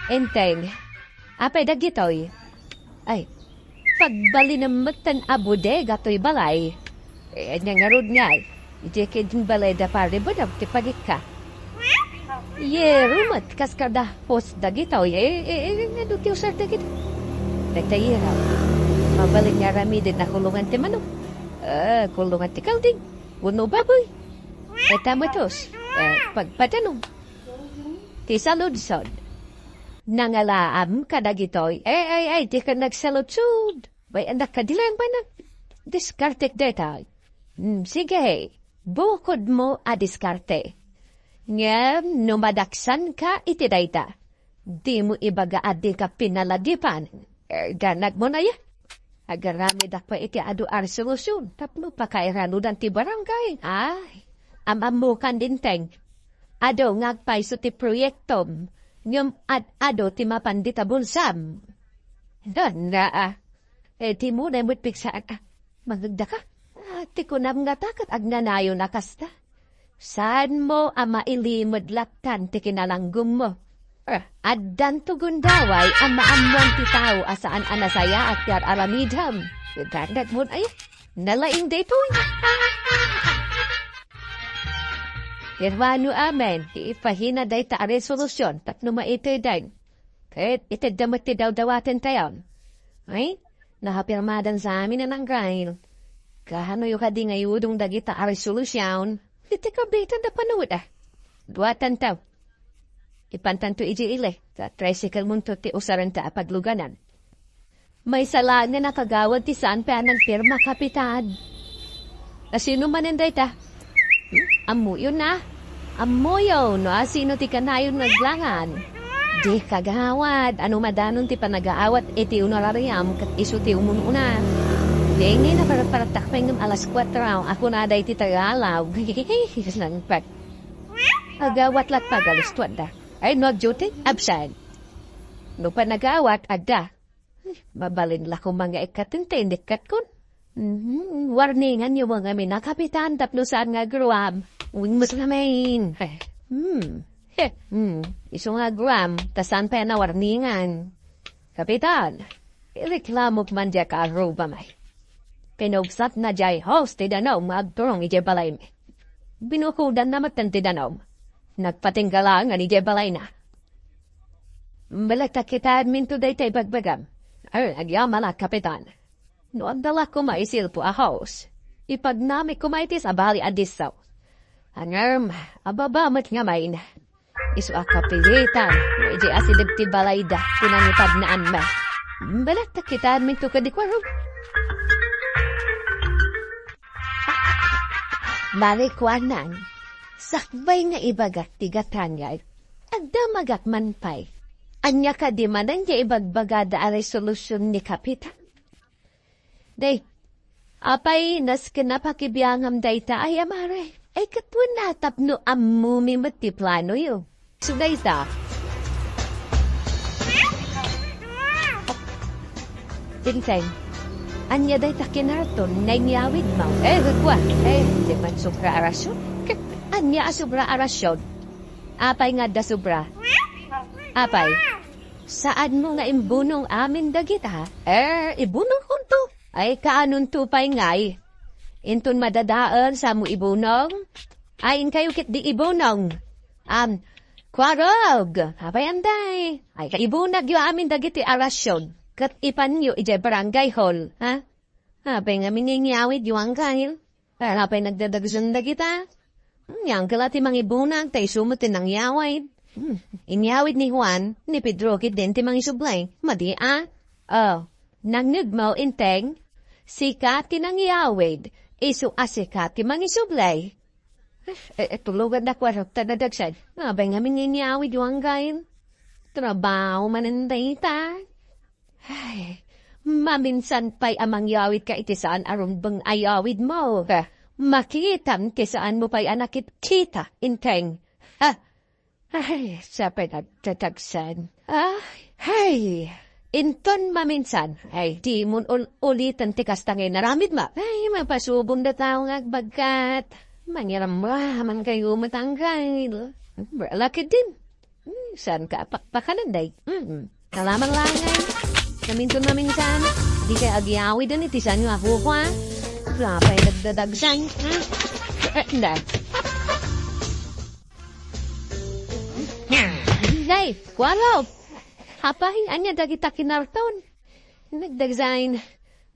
Enteng. Apay dagitoy. Ay, pagbali na magtan-abo de, gatoy balay. Nangarod nga. Ijekid yung balay da pare ba na tipagik ka. Rumat kaskada post dagitoy. Nadutiw sa dagito. Nagtayiraw. Mabalik nga rami din na kulungan ti manok. Kulungan ti kalding. Uno baboy. Tamatos. Pagpatanong. Ti saludsod. Nangalaam ka dagitoy. Di ka nagsaludsod. Bay anak ka dilang ba na? Diskartek deta. Sige. Bukod mo a diskarte. Nga, numadaksan ka iti dayta. Di mo ibaga adi ka pinaladipan. Ganag mo na yan. Agarami dak pa iti adu ar solusyon. Tapno pa kairanudan ti barangay. Ay, amamukan din teng. Ado ngagpay so ti proyektom. Ngam ado ti mapandita bulsam. Doon na ti mo na mo't piksaan magagda ka. Ti kunam nga takat agnanayo na kasta. Saan mo ama ilimod laktan ti kinalanggum mo? Addan to gundaway ang maamuan ti tao asaan anasaya at yar aramidham. Gandag mo ay nalaing dito. Irwano amen, ipahina day ta resolusyon, tapno maite day. Kahit itadamat ti daw-dawatin tayon. Ay, nahapirmadan sa amin na ng grail. Kahano yung kadi ngayudong dagita a resolusyon, iti kabitan na panuod Duwatan taw. Ipantanto iji ile, sa tricycle munto ti usaran ta pagluganan. May salaan nga nakagawad ti saan pa ng pirma kapitan. Asino maninday ta? Amuyo na. Amuyo, no? Sino ti kanayon naglangan? Di kagawad. Ano madanon ti panagaawat iti unarariam kat iso ti umununa. Dengi na paratakpay ng alas 4 ako na day ti tagalaw. Nangpak. Agawat lat pagalustwad da. Ay, nag-duty? Absent. No pa nagawat, ada. Mabalin la ko mga ikatintindik kat kun. Warningan yung mga minakapitan tapno saan nga gruam. Uwing maslamain. Iso nga gruam, tasan pa na warningan. Kapitan, ireklamo man dya ka aruba may. Pinugsat na jay host ti danaw magturong ije balay me. Binukudan na matan ti danaw. Nagpatinggalang ani ije balay na. Balagta kita minto day tay bagbagam. Agyama na kapitan. No andala ko maisil po a house. Ipagnami ko maitis abali adisaw. Angarm, ababamat nga main. Isu akapilitan, ije asidib ti balay da, tinanipad na anma. Balagta kita minto kadikwaro. Marikwanan, sakbay nga ibagak ti gatangay, agda magak man pay. Anya ka di manan niya ibagbagada a resolusyon ni kapitan. Day, apay nas kinapakibiyangam day ta ay amare. Ay katwan natap no amumi mati plano yun. So day ta. Tingteng. Anya day ta kinarton na inyawid mo. Gagwa. Di man sobra arasyon. Anya asubra arasyon. Apay nga da sobra. Apay. Saan mo nga imbunong amin dagit ha? Ibunong kunto. Ay kaanon tupay ngay. Inton madadaan sa mo ibunong. Ayin kayo kit di ibunong. Kwarog. Apay anday. Ay kaibunag yu amin dagit ti arasyon. Kat ipanyo ije barangay hall, ha? Apay nga miningyawid yu ang kahil. Apay nagdadagsun da kita. Yang kalati mangibunag, tay sumutin ng yawid. Inyawid ni Juan, ni Pedro kit din ti mangisublay. Madi nangnugmaw inteng, sikat kinang yawid, isu asikat ti mangisublay. Tulugan na kwarok tanadagsan. Apay nga miningyawid yu ang kahil. Trabaho maninday ta. Ay, maminsan pa'y amang yawid ka iti saan aron bang ayawid mo. Makitam ti saan mo pa'y anakit kita, inteng. Ay, sapay nagtatagsan. Ay, inton maminsan. Ay, di mo ulitan ti kastangay naramid ma. Ay, mapasubong na tao nga bagkat. Mangiram man kayo matanggay. Laki din. Saan ka? Pakananday. Kalamang lang ngayon. Naminto namin saan. Di kaya agyawi din itisan nyo ako ko, ha? Wala pa yung nagdadagsan, ha? Hindi. Day, kwalaw. Hapahin, anya dagita kinarton. Nagdagsain.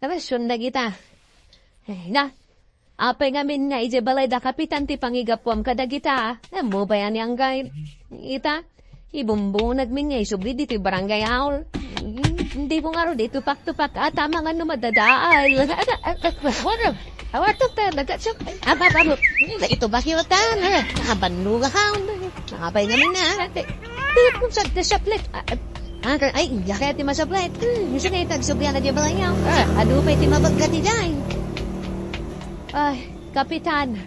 Rasyon dagita. Na, apay ngamin nga ije balay da kapitan ti pangigapwam kadagita. Mo ba yan yung guide? Ita, ibumbunag min nga isubli dito barangay haul. Hindi mo nga ro dito tupak-tupak at tama nga no madadaal. Awatok ta, nagatsok. Abababo, ito ba kiwatan? Nakabanluga haun. Nakapay namin na. Tiyap kong sa plate. Ay, kaya ti masaplet. Misa nga itagsubyan na di balay haul. Adupay ti mabagkatiday. Ay, kapitan.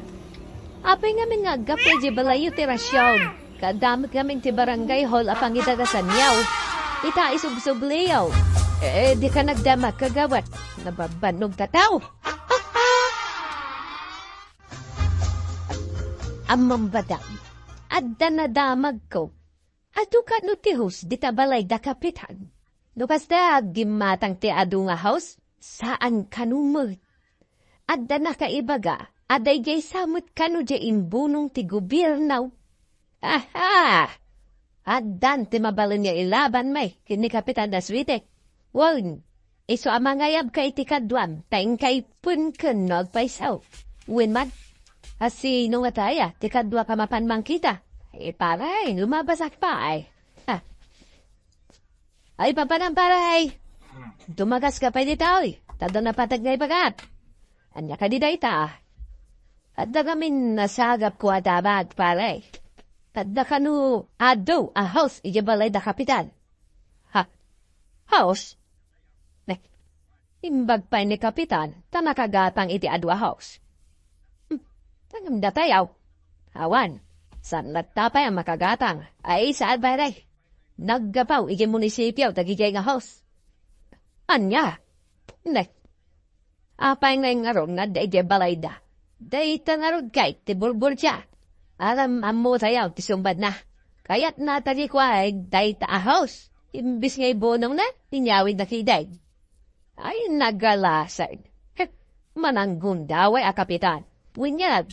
Apay ngamin nga gapay di balayo ti rasyon. Kadamit kaming ti barangay hall apang itagasan yaw. Ita isubsubliyaw. Di ka nagdamag kagawat. Nababanog tataw. Amang badam. Adda na damag ko. Adu ka no ti host di tabalay da kapitan. No kasta gimatang ti adu nga house. Saan kanumot? Adda na kaibaga. Aday gay samot kanu di imbunong ti gobiernaw. Aha! Addan ti mabalin niya ilaban may, kini kapitan da switek. Won, iso amangayab kay ti kadwam, taing kay pun kenog paisaw. Winman, asi nung ataya, ti kadwa kamapan mang kita. Paray, lumabasak pa ay. Ay, papanang paray. Dumagas ka pa di tao eh. Tada na patag na ipagat. Anya ka di da ita. At da gamin nasagap ko adabag paray. Tadda ka no, ado, a house, ijabalay da kapitan. Ha? House? Ne, imbag pa ni kapitan, tanakagatang iti ado a house. Tangam da tayaw. Awan, saan natapay ang makagatang? Ay, saan ba rin? Naggapaw, iji munisipyo, tagigay nga house. Anya? Ne, apay nga yung arong na da ijabalay da. Da itangarod kay, tibulbul siya. Alam amo tayaw, tisumbad na. Kaya't natari ko ay day ta a house. Imbis nga'y bonong na, tinyawid na kiday. Ay, nagalasad. Mananggun daw ay a kapitan. Winyag.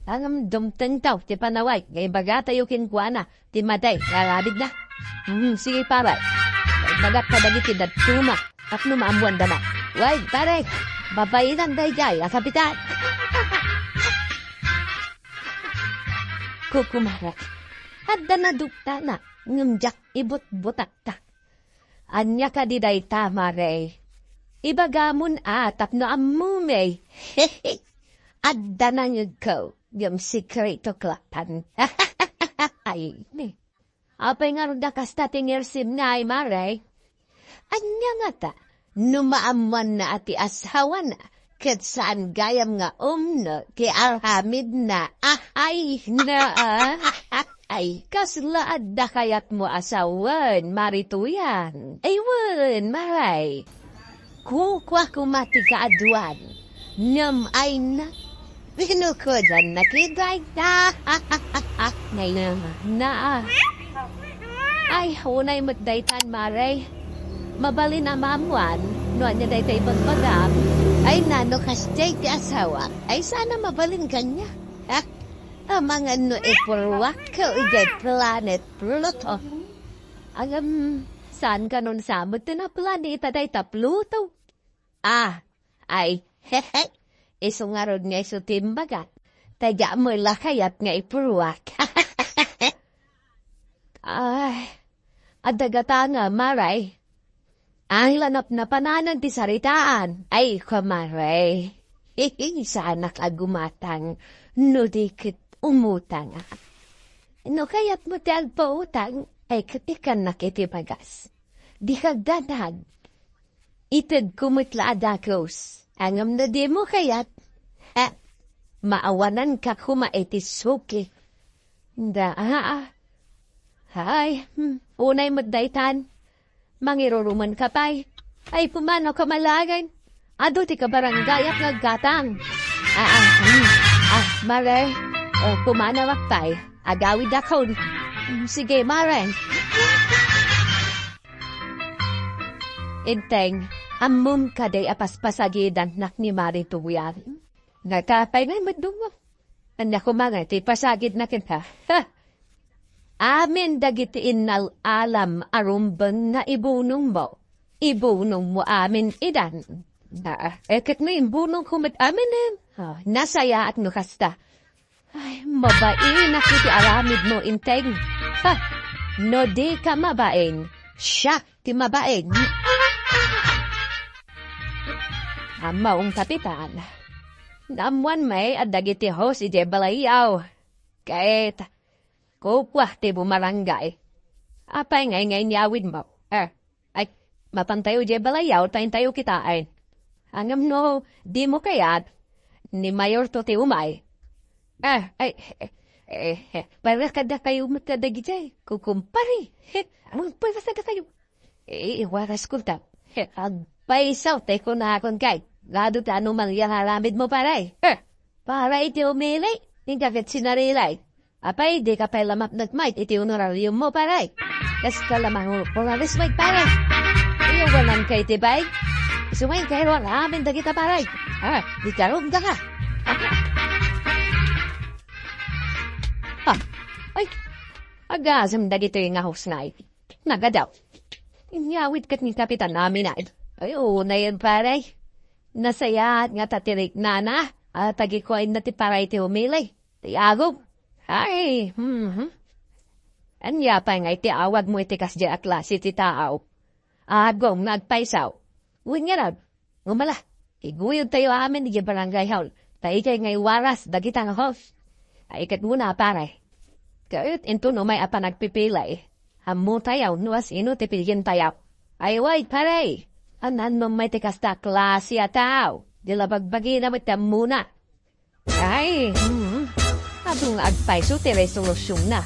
Angam dumteng tao, ti panaway. Ngay baga tayo kinkwa na, ti matay, lalabid na. Sige paray. Bagat kadagiti dat tuma, at numaamuan dama. Way, paray, babayinan day jay, a kapitan. Kukumarak. Hadda na dukta na, ngumjak ibut-butak ta. Anya ka diday tama rey. Ibagamon tapno amumay. Hehe. Adda na ngag ko, yung sikreto klapan. Ay, ne. Apay nga rin kasta tingirsim na ay maray. Anya nga ta, numaaman na ati asawa na. Kat saan gayam nga umno, ki alhamid na, ay na, ay, kaslaad da kayat mo asawan, marituyan. Aywan, maray. Kukwa kumati ka aduan, nyam ay na, pinukodan na kiday na, ngayon na, ay, unay magdaytan, maray. Mabali na mamuan, no anya day tayo pagmagam, ay nano kastay ti asawa, ay sana mabalin kanya. Ha? Amang ano ipurwak ko igay planet Pluto. Saan ka nun samot na planeta day ta Pluto? Ay, hehe, iso nga ron nga iso timbagat, taga mo lakayat nga ipurwak. Ay, adagata nga maray. Ang lanap na pananan ti saritaan. Ay, kamaray. Sana ka gumatang, no dikit umutang. No kaya't mo ti agpautang, ay katikan na kitipagas. Di kagdanag. Itag kumutla adakos. Angam na di mo kaya't, maawanan ka kumaiti suki. Hay, unay magdaytan. Mangiruruman ka pa'y, ay pumanaw ka malagan. Ado ti ka barangay at naggatang. Maray, pumanaw ak pa'y, agawid akon. Sige, Maren. Enteng, amum kaday apaspasagidan nak ni Mari tuwiyan. Nakapay na madungo. Anak ko mga ti pasagid na kita. Ha! Amin dagiti innal alam arumbang na ibunong mo. Ibunong mo amin idan. Eket na imbunong kumit amin eh. Nasaya at nukasta. Ay, mabain na kiti aramid mo, Enteng. Ha! No di ka mabain. Siya ti mabain. Amaong kapitan. Namuan may at dagiti ho si Jebalayaw. Kahit kupwa ti bumarangay. Apay ngay niyawid mo. Ay, mapantayo Jebalayaw, tayo kitain. Angam no, di mo kayat, ni Mayor to ti umay. Para kada kayo matadagi jay, kukumpari. Para kada kayo. Waras kulta. Agpaisaw, te ko na akong kay. Lado tano mang haramid mo paray. Para iti umili, hinggagat sinarilay. Apay, di ka pa'y lamap nagmait, iti honorarium mo paray. Kas ka lamang honoraris may paray. Iyawanan kay tibay. Sumayin kayo ramin dagita paray. Di karong da ka. Ay, agasam dagito yung ahos na iti. Nagadaw. Inyawit kat ni kapitan namin ay. Ay, na yan paray. Nasaya nga tatirik na at tagikuain na ti paray ti umili. Ti agog. Ay, Anya pa nga iti awag mo iti kasya at klase ti tao. Agong nagpaisaw. Uwin nga rab. Umala. Iguyod tayo amin di barangay hall. Tayo kay ngay waras dagitang host. Ay kat muna paray. Kahit ito no may apa nagpipilay. Hamu tayaw nuas ino ti pilgin tayaw. Ay wait paray. Anan mo may tikasta klase at tao. Dilabagbagi na mita muna. Ay, adong agpaiso ti resolusyon na.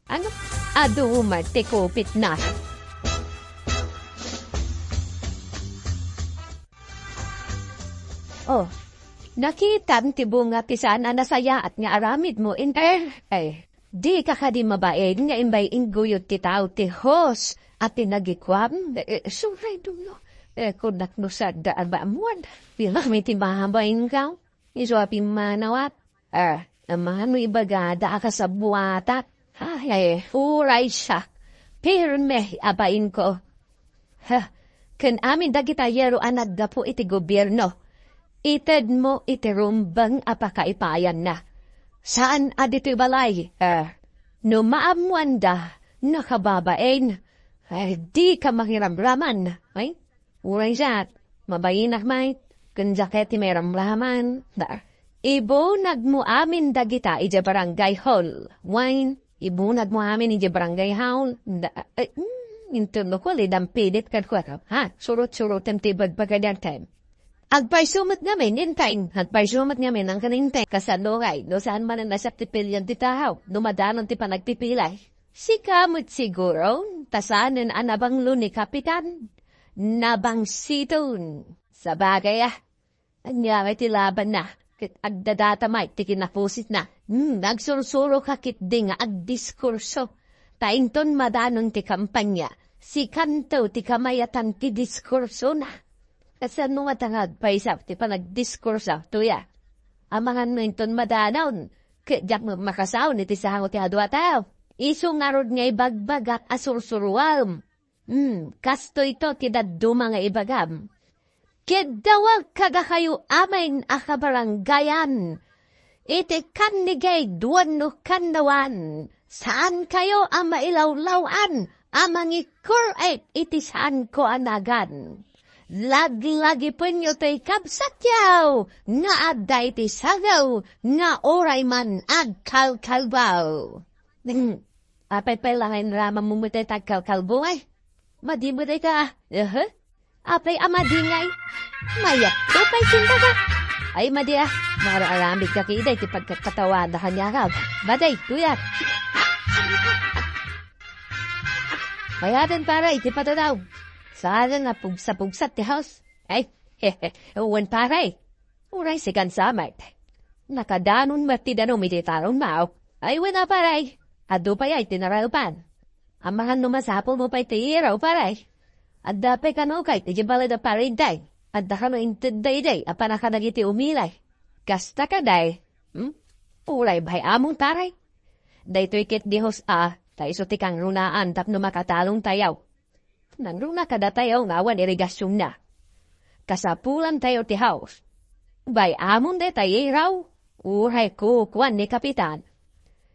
Ano? Ado martikopit na. Oh, nakita ti bunga pisan na nasaya at nga aramid mo. Ay, di ka di mabaid nga imbay inguyot ti tao ti hos at tinagikwam. Suray dulo. Kung naknusad daan ba amuan, bilang may timbahabain ka, isuapi manawat. Naman mo ibagada ka sa buwatat. Ay, uray siya. Pirme, abain ko. Kan amin dagitayero anad da po iti gobyerno. Ited mo iti rumbang apakaipayan na. Saan adito'y balay? No maamuan da, nakababain. Ay, di ka makiramraman. Ay? Uray siya, mabayinak may, kanjaket ti may ramraman. Ibo nagmuamin dagita ija barangay hall. Wine, ibo nagmuamin ija barangay hall. Intuno ko li dampidit kadkwara. Surot-surotem tibag pagkadantem. Agpaisumat namin, intain. Agpaisumat namin ang kanintay. Kasanungay, no saan man ang nasap ti pilyan ti tahaw. Numadanon ti panagpipilay. Si kamot siguro, tasanan anabang ni kapitan. Nabang siton. Sa bagay Anyamay ti laban na. Kit agdadatamay ti kinapusit na. Nagsursuro kakit di nga agdiskurso. Tainton madanon ti kampanya. Si kanto ti kamayatan ti diskurso na. Kasan mo matangad paisap ti panagdiskurso tuya. Amangan mo inton madanon. Kit jak mo makasaw ni ti sahango ti hadwa tao. Iso nga rod nga ibagbagak asursuruam. Kasto ito tidaduma nga ibagam. Kedawag kaga kayo amin akabaranggayan. Iti kanigay duwan no kandawan. Saan kayo ang mailawlawan? Amang ikur iti saan ko anagan. Lag-lagi po nyo to'y kabsatyaw. Nga adda iti sagaw. Nga oray man agkalkalbaw. Apay langay rama mumutay tagkalkalbo ay. Madi mo day ka. Apay amadingay. Mayat to pa'y sindaga. Ay madi Maraaramid ka kiday ti pagkatawada kanya ka. Baday, tuyat. Mayatan para iti patadaw. Saan na pugsa-pugsat ti house. Ay, uwan paray. Uray si kansamat. Nakadanon matidanom iti tarong mao. Ay, wala paray. Ado pa ay tinarapan. Amahan no masapol mo pa'y tiraw paray. At dapat ka no kay tijibala da pariday. At da ka no intiday apan ka nagiti umilay. Kasta ka day. Uray bay among taray. Daytoy kit dihos tayo ti kang runaan tapno makatalong tayaw. Nanruna kada tayaw ngawan irigasyon na. Kasapulan tayo ti house. Bay among de tayo raw. Uray ko kuwan ni kapitan.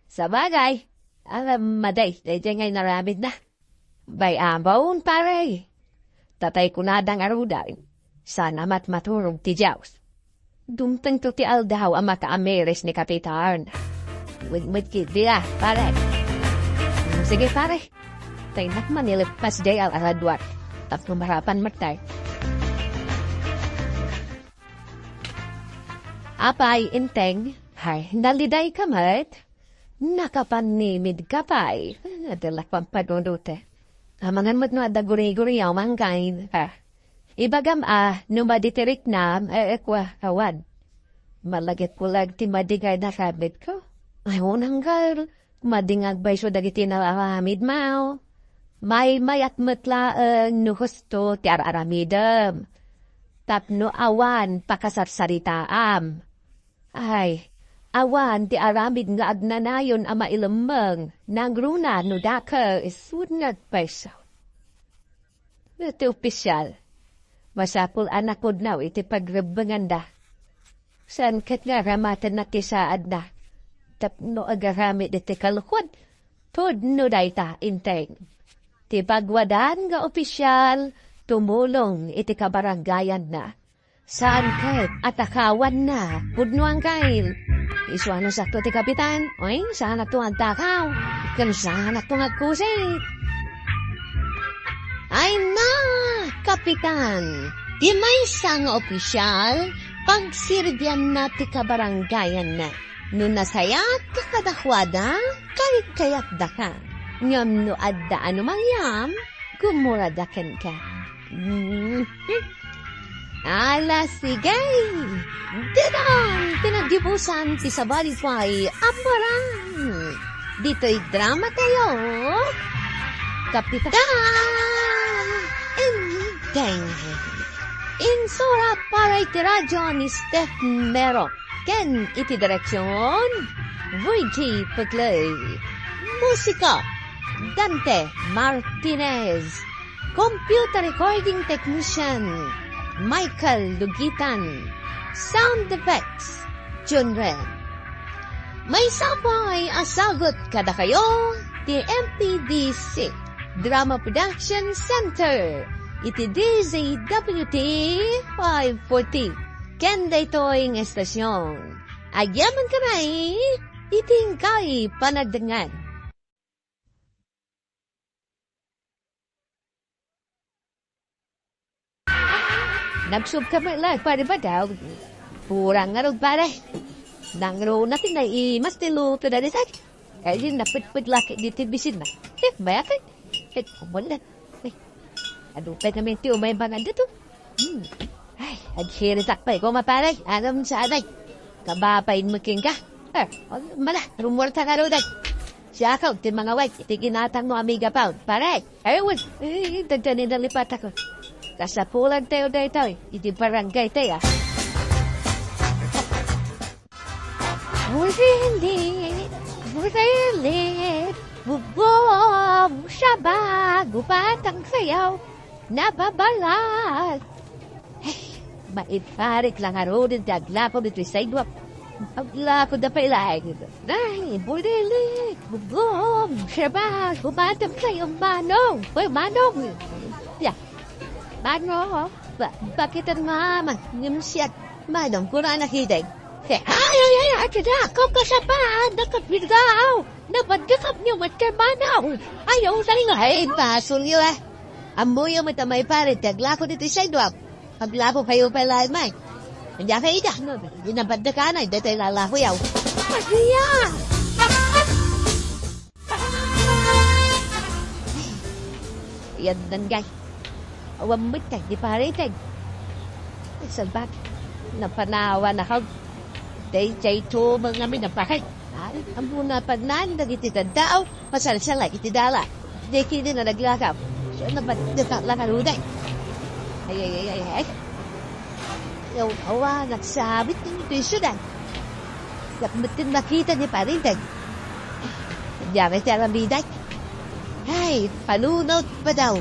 Sa bagay, alam maday, dayjay ngay naramid na. Bay ambaon paray. Tatay ko nadang arudan. Sana maturong ti Diyos. Dumtang to ti aldaw ang maka-ameris ni kapitan. Wigmit kid dia, pare. Sige pare. Tayo nakman nilipas day al-aladwar. Tapos marapan matay. Apay inteng, hay, naliday kamat. Nakapanimid kapay. Adalak pampadodute. Amangan mo't no ada guri-guri ang mangkain. Ibagam numaditirik na, kwa, awad. Malagit pulag ti madigay na kabit ko. Ay, unang girl, madingag bay so dagiti na aramid mao. May at matla nuhusto ti araramidam. Tapno awan pakasarsaritaam. Ay, awan ti aramid nga agnanayon ama ilamang. Nangruna no daka isunat peso. Ito opisyal. Masapul anak ko now iti pagrebangan da. San kat nga ramatan na kisaad na. Tapno agaramid iti kalukod. Tod no dayta inteng. Ti pagwadan nga opisyal, tumulong iti kabarangayan na. Saan kat atakawan na, pudno ang kail. Isuano sakto ti kapitan, oy, saan ato ang takaw, kan saan ato ang kusit. Ay na, kapitan, di may isang opisyal, pagsirbyan na ti kabarangayan na. No nasayat kakadakwada, kayat da ka. Ngam no adda ano mangyam, gumuradakan ka. Ala sige, dinang pinagdibusan ti sabali pa'y aparang. Dito'y drama tayo, Kapitan Enteng. Insura para iti radyo ni Steph Mero. Ken iti direksyon, Voici Paglay. Musika, Dante Martinez. Computer recording technician, Michael Lugitan. Sound effects, John Ren. May sabay asagot kada kayo, the MPDC Drama Production Center. Iti DZWT 540. Kenda ito'y ng estasyon. Agyaman ka na iting kay panagdangan. Nagsub ka ba lang, pare ba daw? Purang nga rin pare. Nangro natin na mas nilo to na desak. Kaya napit-pit laki dito bisin na. Bayakan. Kumula. Adupay kami tiyo may bangan dito. Ay, adhirisak pa ikaw mapare. Alam sa aday. Kabapain making ka. Mala, rumorta ka rin. Siya ka, ti mga wag. Itiginatang mo amiga pa. Pare, ayun. Dagdanin na lipat ako. Kasapulan tayo dito, iti barangay tayo. Bulilit, bubong, saba, gupatang sayaw, nababalat. Hey, maiparik lang arodin ti aglapo dito sidewalk. Aglako da pa ilay. Ay, bulilit, bubong, saba, gupatang sayaw, manong. Uy, manong. Yeah. Manong, bakit ang mama, ngimsiyat, manong, kurang nakidag. Ay, atida, kung kasapan, nakapilgaw, napadgakap niyo matkamanaw. Ayaw sa ingay. Pasol niyo Amoy yung matamay parit, taglako dito sa sidewalk. Paglako kayo pala may. Hindi ka ida, ginapadgakanay, dito lalako yaw. Pagya! Yan danggay. Awamit kay, di paritig. Salbat, napanawa na kag. Day to mga minapakay. Ang muna pagnan, nagiti tadao, pasalsala, iti dala. Di kini na naglakap. Siya na ba't naglakaruday? Ay. Yung awa, nagsabit ng tuisyudan. Nakmatin makita ni Parintag. Diyamay siya ang biday. Ay, panunaw pa daw.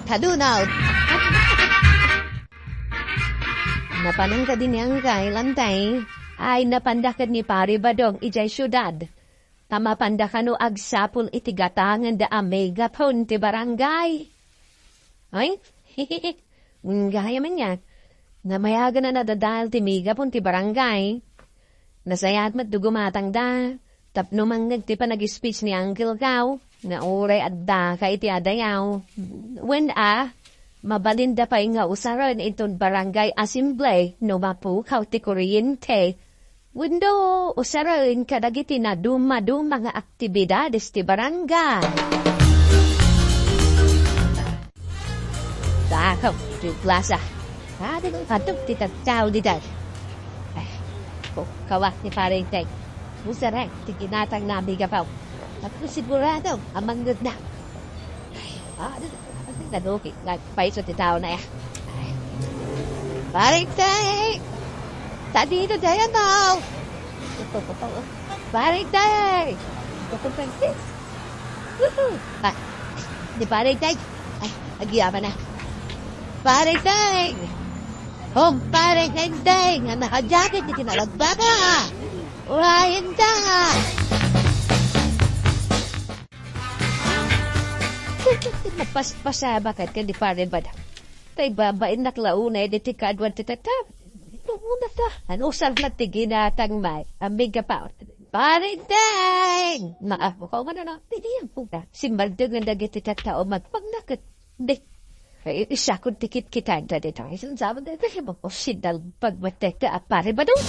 Panunaw. Napanang ka din niyang kailantay. Ay napandakad ni Pari Badong ijay syudad. Tamapandakano agsapul itigatangan da amega pon ti barangay. Ay, gaya man yan. Namayagan na nadadal ti mega pon ti barangay. Nasayat mat dugumatang da. Tapno mangag ti pa nag-speech ni Uncle Kao. Na oray at da ka iti adayaw. When mabalinda pa nga usaran itong barangay assembly no mapukaw ti kuryente. Wendo usaran kadagiti na dumadum mga aktibidades ti barangay. Takaw, ti plaza. Kada ng patok ti tagtaw di dad. Kawak ni Parinteng. Usaran ti ginatang nabigapaw. Tapos sigurado, amanggod na. Naduki, nagpaiso ti tao na ya. Parinteng! Tadito tayo mo! Parinteng! Di Parinteng! Ay, agyaman na. Parinteng! Parinteng! Ang nakajakit, di tinalagbaga! Urayan ka! Mapaspasa bakit ka di parin ba? Tay babain naklaunay di tikadwan titatap. Muna ta. Ano sarap na tiginatang may. Amig ka pa. Parinteng! Mukaw nga na. Hindi yan puta. Si Maldog ang dagiti tatao magpagnakit. Hindi. Isa kong tikit kita ang dati tayo. Sabi na kasi mo po sinal pagmatek ka pare ba doon?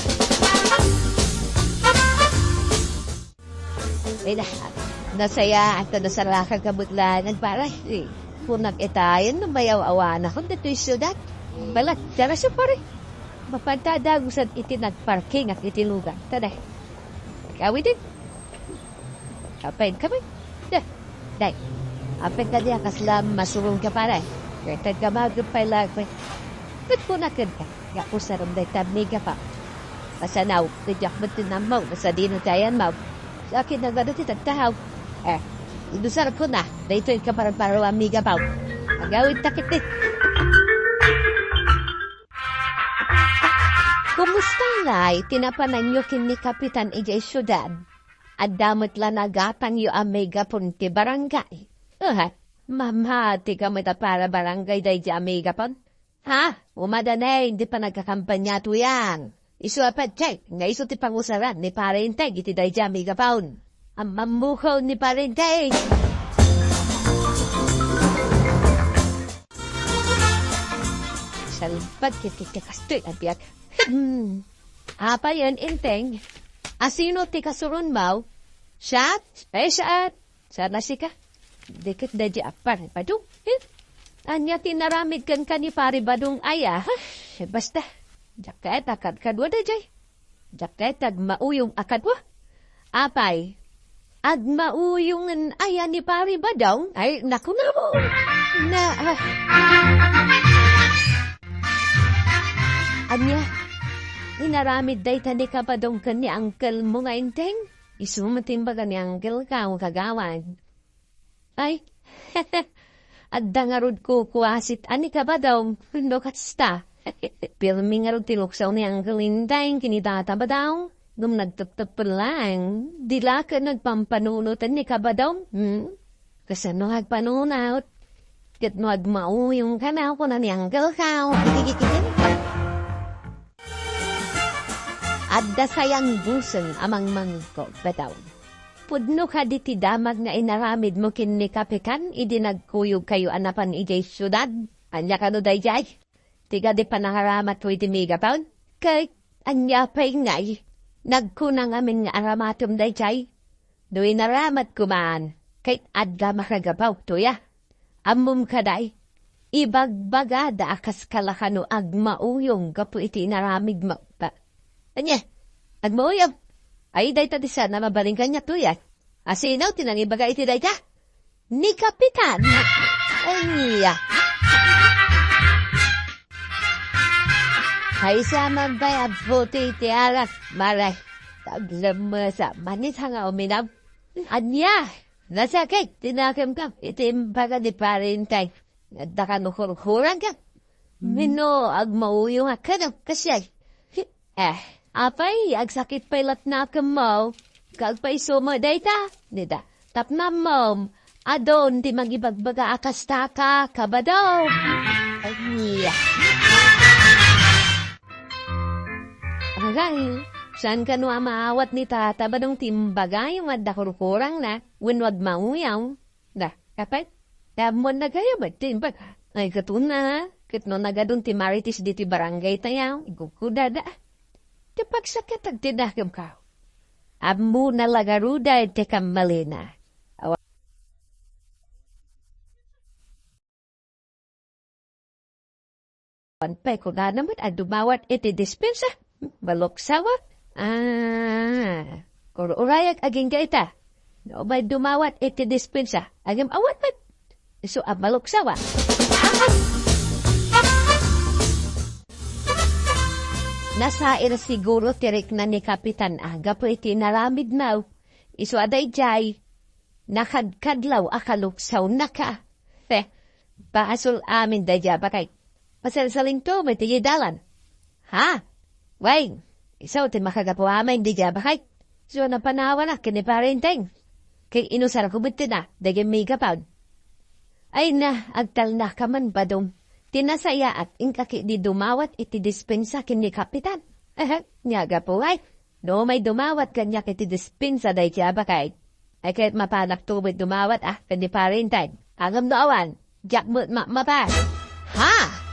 Ay lahat. Nasaya at nasarakan kabutlanan para punag itayan na mayaw-awan ako dito'y syudad. Balat, tara siya pare. Mapantadagusan iti nagparking at iti lugar. Taday. Kawi din. Kapain kami. Day. Apin ka diya kaslam masurong ka pare. Kertad ka magupay lagpay. Ba't punakan ka? Yakusaram day tabnig ka pa. Pasanaw, tidyak mo tinamaw. Nasa dino tayan maw. Sa akin nagwado ti tagtahaw. Idusar ko na. Dito yung kaparang amiga pa. Agawin takit eh. Kumusta ngay? Tinapanan nyo kin ni Kapitan ijay syudad. At damot lanagatan yu amiga pon ti barangay. Mamati ka mo para barangay day di amiga pon. Umadanay, hindi pa nagkakampanya to yan. Isu apat check, nga isu ti pangusaran ni Parinteng iti day di amiga pon. Ang mamukaw ni Barangay. Salbat kikikastoy ang biyak. Apa yan, Inteng? Asino ti kasurun mau? Siyat? Siyat. Sana si ka? Dikit da di apar. Badung? Anya tinaramid kan ka ni Pari Badung aya. Basta. Jaket akad kadwa da jay. Jaket ag mauyong akadwa. Apay? Ag mauyong aya ni Pari Badong? Ay, naku na mo. Anya, inaramid day tani ka Badong ka ni Uncle mo nga Inteng? Isumatin ba ka ni Uncle ka o kagawan? Ay, adda nga rod ko kuwasit ani ka Badong? No katsta. Pilmi nga rod tiluksaw ni Uncle Inteng kinidata ba daw? Nung nagtaptap lang, dila ka nagpampanunutan ni Kabadong. Kasi nung nagpanunot, kat nung agmauyong kanaw ko na ni Uncle Kao. Adda sayang busan amang mangko, betaw. Pudno ka diti damag nga inaramid mo kin ni Kapikan, idi nagkuyog kayo anapan ijay syudad. Anya ka no dayjay? Tiga di panangaramat ko iti migapawn? Kay, anya pa ingay. Nagkunang amin nga aramatom day chay. Do'y naramat kumaan. Kahit adda makagapaw to ya. Amum kaday. Ibagbagada akas kalakano agmauyong kapo iti naramig mo pa. Anya, agmauyong. Ay, dayta di sana mabalingkan niya tuyat. Asinaw, tinangibaga iti dayta. Ni Kapitan. Ay, hay sa mabay abuti iti arak. Maray. Taglamasa. Manit hanga uminaw. Anya. Nasakit. Tinakam ka. Itimbaga di parintay. Nadaka no kurkuran ka. Mino, ag mauyo nga ka no. Kasi, apay, ag sakit pa'y latnakam mo. Kagpa'y sumo dayta. Nida, tapna mo. Adon, di magibagbaga akastaka, kabadaw. Ay, agay, saan ka no maawat ni tata ba nung timbaga yung madakurkurang na, winwag mauyaw. Da, kapag, tabon na kayo ba, timbaga. Ay, katuna, kitno nagadun ti maritis di ti barangay tayaw, igukudada. Ti pagsakit ag tinakam ka. Amu na lagaruda te kamalina. Panpay ko na naman at dumawat iti dispensa. Balok sawa. Kuro urayag aging gaita. No ba dumawat iti dispensa. Agim awat man. So, balok sawa. Nasair siguro tirik na ni Kapitan Aga po iti naramid na. Iso aday jay. Nakadkadlaw akaluksaw na ka. Paasul amin dadya bakay. Masalsaling to, may tigidalan. Ha? Wait, isaw ti makagapo amay di dya bakay. So napanawa na, kiniparenteng. Kay inusara kumiti na, daging may kapaw. Ay na, agtal na kaman badong. Tinasaya at ingkaki di dumawat iti dispensa kini Kapitan. Nyaga po ay. No may dumawat kanya kiti dispensa day kya bakay. Ay kahit mapanak tubig dumawat kiniparenteng. Agam doawan, jak mo't mapas. Ha?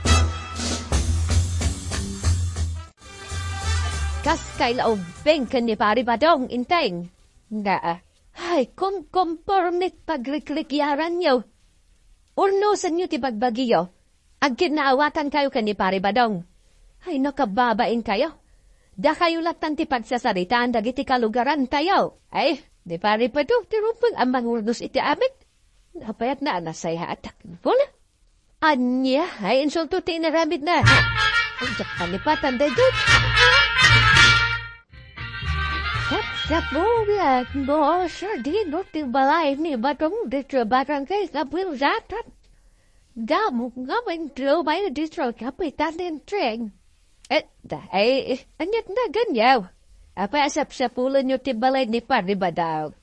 Kas kailaw beng ni pari badong inteng. Nga, ay, kompormit pagriklikyaran nyo. Urnosan nyo ti bagbagiyo. Ag kinaawatan kayo ni pari badong. Ay, nakababain kayo. Da kayo latan ti pagsasaritaan dagiti kalugaran tayo. Ay, di pari pa do, tirupag ang mangurnos iti amit. Napayat na anasaya atak. Wala. Anya, ay insulto ti inaramid na. Ay, jak panipatan day doon. Sabulat, no, sir, di no ti balay ni batong dito barangay kapil zatat. Damo nga man tro may dito Kapitan Enteng. Anyat na ganyaw. Apa asap-sapulan nyo ti balay ni Paribadaw.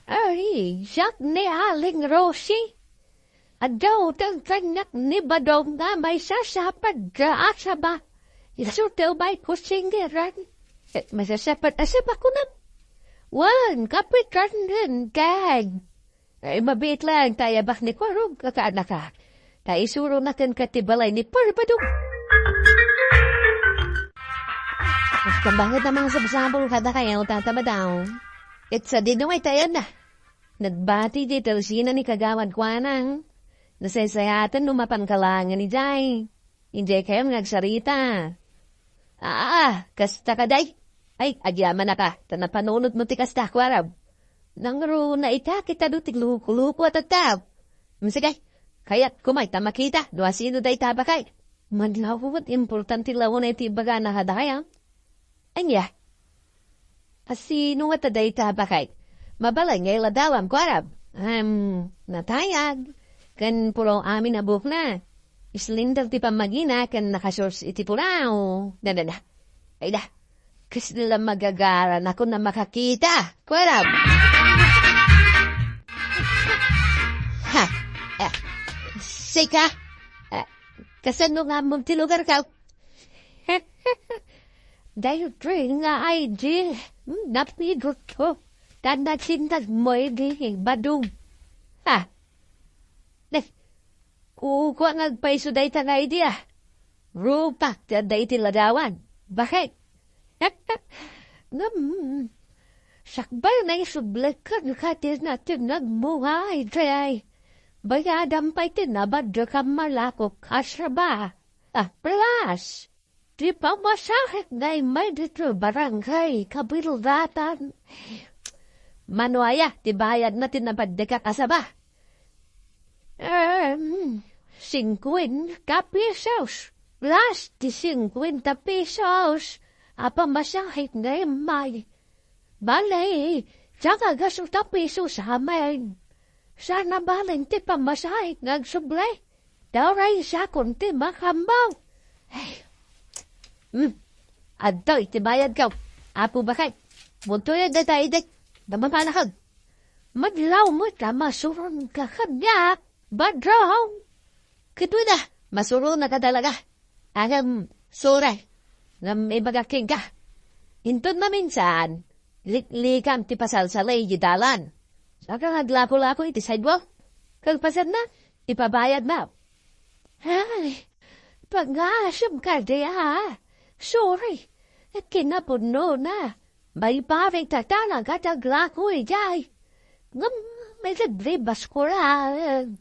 Ay, siyak ni Aling Rosie. Adaw tang kanyak ni Badong nga may sasapad ka asaba. Isurtaw may kusingiran. Masasapat asap ako na. Wan, Kapitan Enteng. Ay, mabit lang tayo bak ni Kwarog kakaanak ka. Tayo isuro natin katibalay ni Paribadong. Kambangat na mga sabsabong kada kayo tatamadaw. Itsa din naman tayo na. Nagbati di talsina ni Kagawad Kwanang. Nasaysayatan lumapangkalangan ni Jai. Hindi kayo nagsarita. Kasta ka day. Ay, agyaman na ka. Tanapanunod mo ti kasta kwarab. Nangro na ita kita do tigluko at ataw. Sige, kaya't kumay tamakita. Dua sino day tabakay. Manlawat importante lawon na iti baga na hadaya. Anya. Asino nga taday tabakay. Mabalay ngay ladawam kwarab. Natayag. Kan puro amin na buhok na. Islindal ti pamagina kan nakasors iti pulaw. Na. Ay da. Kasi nila magagaran ako na makakita. Kwarab. Ha. Sika. Kasano nga mong tilugar ka? Dahil train nga ay di. Napidot ko. Tanatsindag mo di badong. Ha. Kukuha ngagpaiso day tanay diya. Rupak day tiladawan. Bakit? Sakbay na isublekan katis natin nagmuhay day. Bayadam pa'y tinabad ka malako kasaba. Plus. Di pa masakit ngay may dito barangay, kabilatan. Manuaya, tibayad natin na paddekat asaba. 50 pesos. Last 50 pesos. Apa masakit ngay may. Balay, tsaka gasuta pesos amin. Sana baling ti pa masakit nagsublay. Dauray sa kunti makambaw. Hey. Adto, itibayad ka. Apo ba kay? Bunto yan na tayo dik. Naman panakag. Madlaw mo ka, masuron ka kanya. Badraw. Kito na, masuron na ka talaga. Agam, suray. Ngam ibagaking ka. Hintun na minsan, likam ti pasal sa lay dalan. Saka naglako-lako iti sidewalk. Kagpasad na, ipabayad mo. Ay, pag-asam ka diya. Sorry, at kinapuno na. May parang tatana kataglako ijay. Ngam, may lagribas ko lang.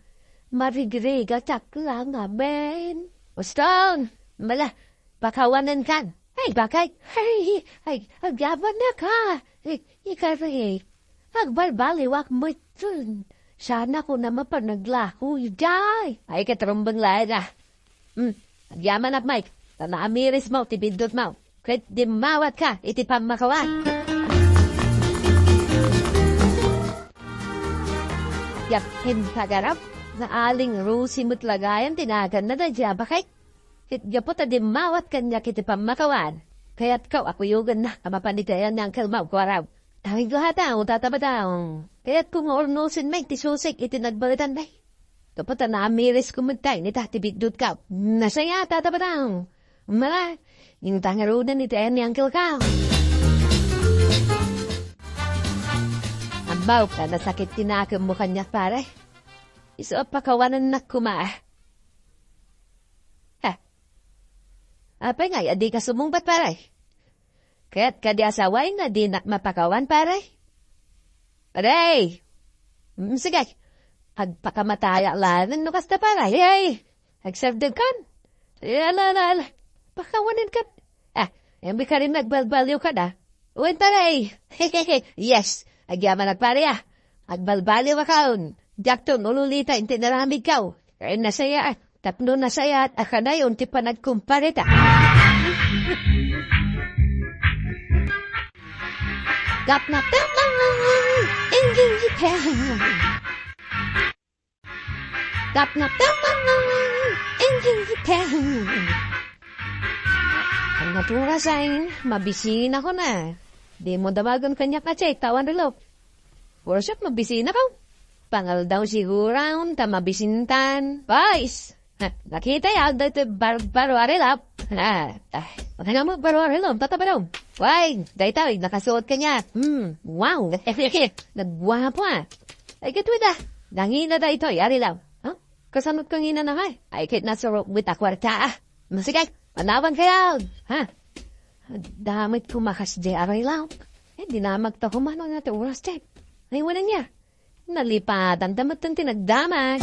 Marigrig at aklang amen. Boston, mala, pakawanan kan. Ay, bakay? Ay, agyaban na ka. Ikari, agbarbaliwak mo ito. Sana ko na mapanaglako ijay. Ay, katrumbang lada. Agyaman at Mike. Tanaamiris mo, tibindot mo. Kahit di mawat ka, iti pamakawan. Yakin pagarap, na aling rusi mo't lagayan, tinagan na na dya bakay. Yapot di mawat kanya kiti pamakawan. Kaya't kau ako yugan na, amapanitayan ng kalmaw ko araw. Ay gahataw, tatabataw. Kaya't kung ornosin may tisusik, iti nagbalitan day. Kapot na amiris kumutay, ni tatibindot ka. Nasaya, tatabataw. Mala, yung tangarunan ito ay ni Uncle Kao. Ambaw ka, nasakit tinakam mo kanya pare. Iso pakawanan na kuma. Apay nga, adi ka sumungbat pare. Kaya't kadi asaway na di nak mapakawan pare. Aray! Sige, agpakamataya lanan no kasta pare. Ay, agserve kan. Ala. Pakawanin ka. Embi ka rin nagbalbalyo ka na. Uwan taray. Yes, agyaman nagpare Agbalbalyo akaon. Diakton, ululita, intinaramig ka. Kaya nasaya, tapno nasaya at akanay, unti pa nagkumparita. Gap na tamang, inging hipang. Gap na tamang, inging hipang. Ang natura sa'yo, mabisin ako na. Di mo damagan kanya kachay, tawan relo. Worship, mabisin ako. Pangal daw sigurang, tamabisintan. Boys! Nakita ya, dito baro arilap. Matanga mo, baro arilap, tatabarong. Why, dahil tayo, nakasuot ka niya. Wow, nagwapo Ay, katwida, nangina da ito, arilap. Kasanot kang ina na kay. Ay, kit nasarap with akwarta Masigay. Manawan kayo, Damit kumakas di aray lang. Di na magtakumano na ito oras check. Ay, wala niya. Nalipatan damat ang tinagdamag.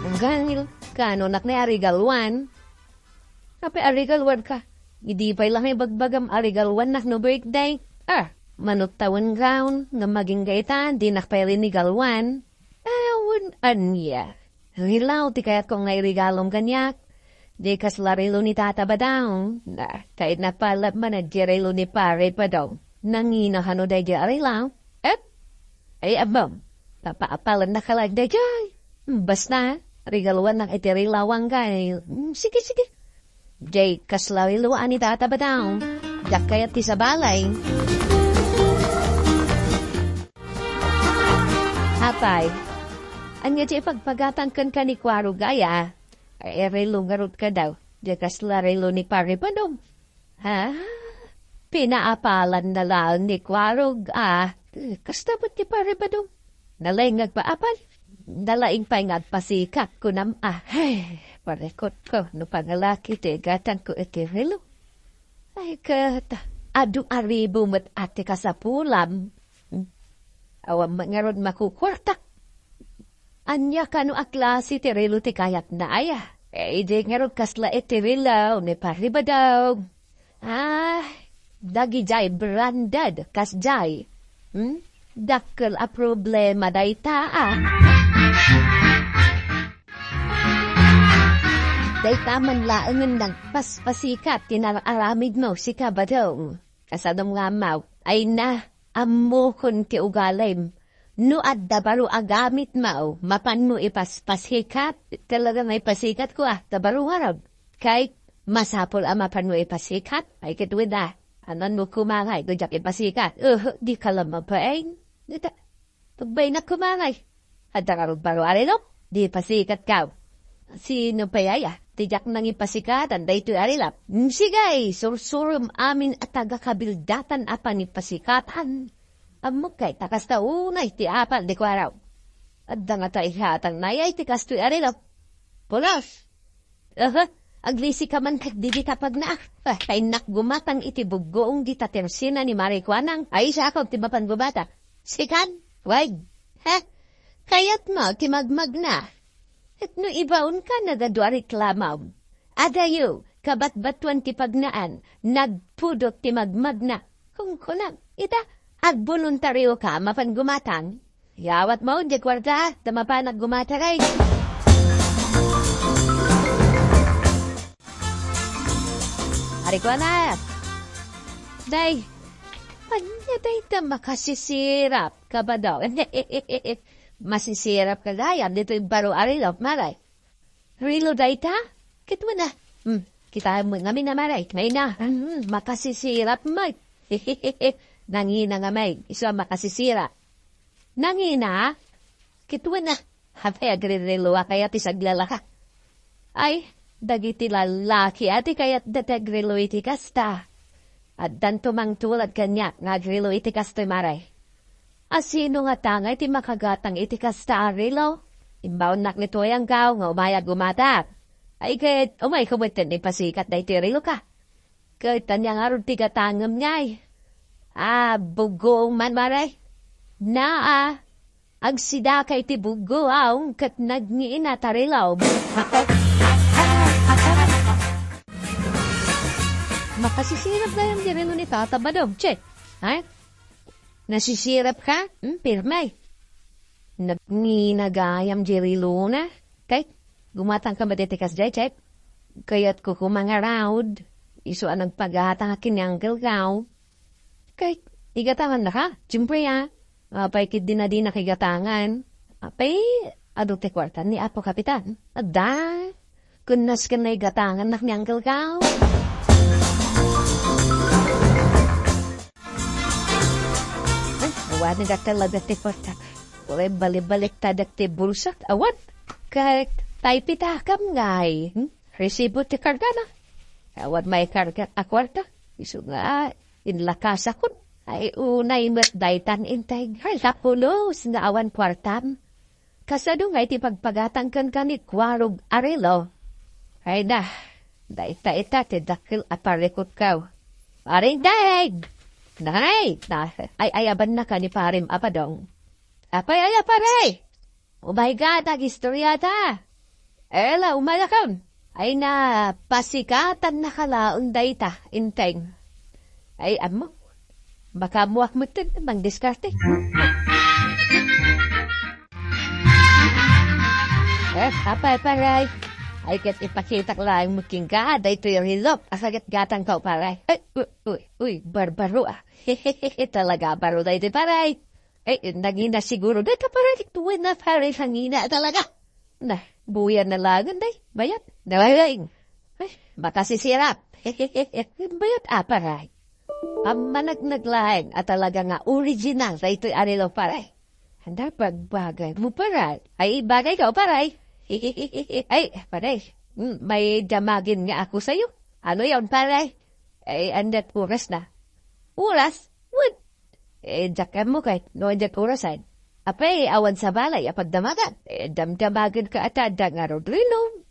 Hanggang kano nak na arigalwan. Kape arigalwan ka. Hindi pa lang may bagbagam arigalwan nak no birthday. Manutawan gaon nga maging gaitan di nakpailin ni galwan. Anya. Hilaw, ti kaya't kong nairegalom kanyak. Di kas larilo ni tata ba daw? Kahit na palap man at jirelo ni pare pa daw. Nanginahan o day jari lang. Ay abam. Papaapalan na kalag day jay. Basta, regaluan ng itirilawang kay. Sige. Jay kas lariluan ni tata ba daw? Jak kaya't ti sa balay. Hapay. Anya di pagpagatan kan ka ni Kwaro gaya, ay relo ngarot ka daw, di kasla relo ni pare pa daw. Pinaapalan na lang ni Kwaro kastabot ni pare pa daw. Nalaingag pa apal, nalaing paingad pasikat ko nam parekot ko, no pangalaki ti gatan ko iti relo. Ay kata, adu aribo mat ate ka sa pulam. Awam ngarod makukwartak. Anya kanu aklasi ti relo ti kayat na aya. Di nga ron kasla iti relo ni paribadaw. Dagi jay branded kas jay. Dakkel a problema day taa. Day taman laangan ng paspasikat tinararamid mo si kabadong. Kasadong nga mau ay na amokon ti ugalim. No adda baro agamit mo, mapan mo ipaspasikat. Talaga may pasikat ko tabaro harap. Kay masapol mapan mo ipasikat, ay kitwida. Anan mo kumangay, gujak ipasikat. Di ka lang mapain. Pagbay na kumangay. Adda karong baro arilok, di pasikat ka. Sino pa yaya? Tijak nang ipasikat, anday ito arilap. Sigay, sursurum amin at taga-kabildatan apan ipasikatan. Amukay, takas ta unay, ti apal, di ko araw. Adda nga ta ihatang nayay, tikas to arilap. Pulos! Aglisi ka man kag di kita pagnaak. Kay nakgumatang iti bugoong di tatersina ni Marikwanang. Ay siya ako, timapan bubata. Sikan? Wag. Kayat mo, timagmag na. At no ibaon ka nagadwa reklamaw. Adayo, kabat-batuan ti pagnaan, nagpudot ti magmag na. Kung kunang, ita, agboluntaryo ka, mapan gumatang. Yawat mo, di kwarta, tamapan naggumataray. Ari ko na. Day, anya day ta makasisirap ka ba daw? Masisirap ka dayan, dito yung baro arilop, maray. Rilo day ta? Kitwa na. Kita mo nga minamaray, may na. Makasisirap mo. Nangina nga may, iso makasisira. Nangina? Kitwa na. Hapay agririlo kaya tisaglala ka. Ay, dagiti lalaki ati kaya't datagrilo iti kasta. At dantumang tulad kanya, ngagrilo iti kasto'y maray. Asino nga tangay ti makagatang iti kasta arilo? Imbaon nak nito ang gaw nga umayag gumatak. Ay kahit umay kumutin ni pasikat na iti rilo ka. Kahit tanyang arod ti gatangam niyay. Bugong man maray. Agsida kay ti bugoaw kat nagngiin at arilaw. Makasisirap na yung dirilo ni Tata Badog, che. Nasisirap ka? Pirmay. Nagninagayam dirilo na. Kay, gumatang ka matitikas jay, che. Kaya't kukumangarawd. Iso ang nagpagatang kinanggal kaw. Kay, igatangan na ka. Siyempre apay kid din na din nakigatangan. Apay, adult kwartan ni Apo Kapitan. Ada, kunas ka na igatangan na kinanggal kaw. Awan ni Dr. Labete Portak. Ure balibalik tadak ti bulsak. Awan. Kahit tay pitakam ngay. Resibo ti karga na. Awan may karga akwarta. Iso nga, inlakas akon. Ay unay met daytan intay. Halapulos nga awan kwartam. Kasado nga iti pagpagatang kan kanit kwarog arilo. Ay na. Dayta ita ti dakil aparikot kaw. Paring daig! Nay, ay ayaban na ka ni parim apadong. Apay paray! Oh my God, istorya ta! Ela, umalakam! Ay na, pasikatan na kalaong dayta, inteng. Ay, amo, baka muwak mo ito, bang diskarte. Apay paray! Ay kat ipakita ko lang muking gada ito yung hilop. Asagat gatang ka paray. Ay, uy, barbaro Hehehe, talaga baro na ito paray. Ay, nagina siguro. Dito paray, tuwin na paray hangina talaga. Na, buyan na lagan day. Bayat, nawaring. Ay, baka sisirap. Hehehe, bayat paray. Naglaing at talaga nga original na ito'y arilo paray. Handa pagbagay mo paray. Ay, bagay ka paray. Ay, paray, may damagin nga ako sa'yo. Ano yun, paray? Ay, andat oras na. Oras? What? Jakan mo kahit no andat orasan. Apay, awan sa balay, apagdamagan. Damdamagan ka at adang araw drilom.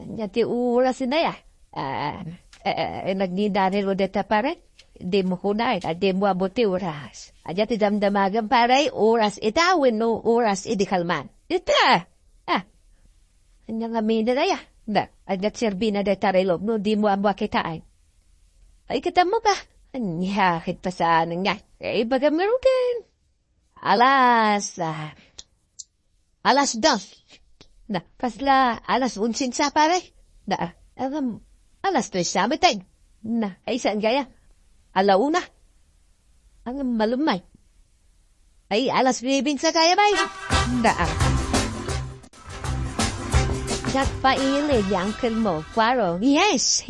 Andat oras na ya. Nagninanil mo deta, paray? Di mo kunay, at di mo abuti oras. Adya ti damdamagan paray, oras itawin no oras idikalman. Ita! Anya nga mina na ya. Da, adat serbina da tarilog no di mo amba kitaan. Ay kita mo ba? Anyakit pa saan nga. Baga merugan. Alas 2. Na, kasla alas 11 sa pare. Da, alas 3 sa matay. Na, ay saan gaya? Alauna. Ang malumay. Ay, alas 9 sa kaya bay. Da. Nagpailig yung uncle mo, Kwaro. Yes!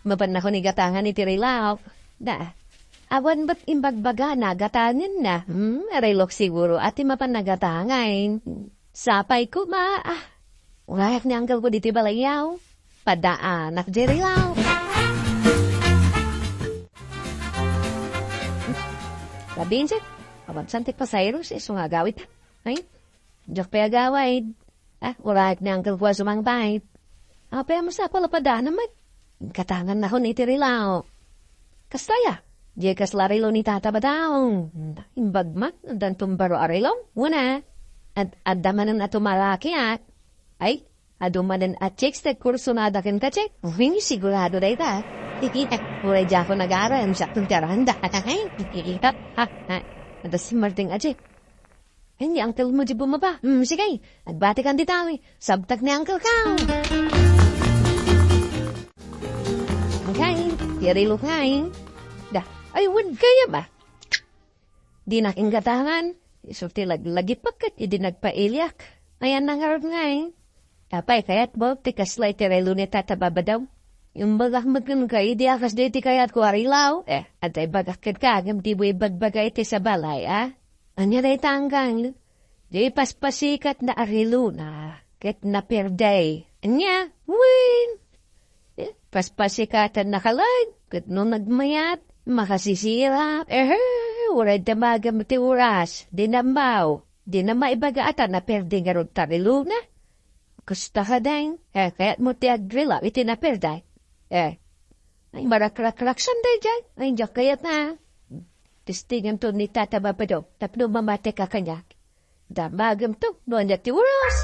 Mapan ako ni gatangan ni Tirilaw. Da. Awan ba't imbagbaga na gatanin na? Arilok siguro ati mapan nagatangain. Sapay ko urayak ni uncle ko diti balayaw. Padaan ak Tirilaw. Labihin siya. Awan santik pa sa iros. Iso nga gawit. Ay? Diyak pa agawid. Urayak ni uncle ko sumang bait. Apa mo sa pala padaan naman? Katangan na ko ni Tirilaw. Kastaya. Di kaslarilo ni tata badaong. Imbagmak, dan tumbaro arilong. Una. At adamanan at tumaraki at. Ay, adumanan at chicks na kurso na adakin ka check. Hindi sigurado na ita. Uray dya ko nag-aaral. Saktong taranda. Ada si Marting aje. Hindi, uncle mo di bumaba. Sige, nagbati kan di tawi. Sabtak ni uncle ka. Okay, tirilo kain. Ay, wad kaya ba? Di naking gatangan. Isulti lagi pakat, hindi nagpailyak. Ayan nangarap nga Apay, kaya't mo, tikaslay tirelo ni tatababa daw. Yung bagak magkun kayo, di akas di kayat ko arilaw. At ay bagak kagam, di mo ibagbagay ti sa balay, Anya na itanggang, di paspasikat na arilo na, ket na perday. Anya, win! Paspasikatan na kalag, ket no nagmayat. Makasisira. Uray damagam ti oras. Di na maibaga na perdi nga ron tarilo na. Gusto ka dahil. Kaya't mo ti agrila. Iti na perday. Ay marakrak sanday dyan. Ay diyak kayat na. Tistingam to ni tata babado. Tapno mamate ka kanyak. Damagam to. Noon na ti oras.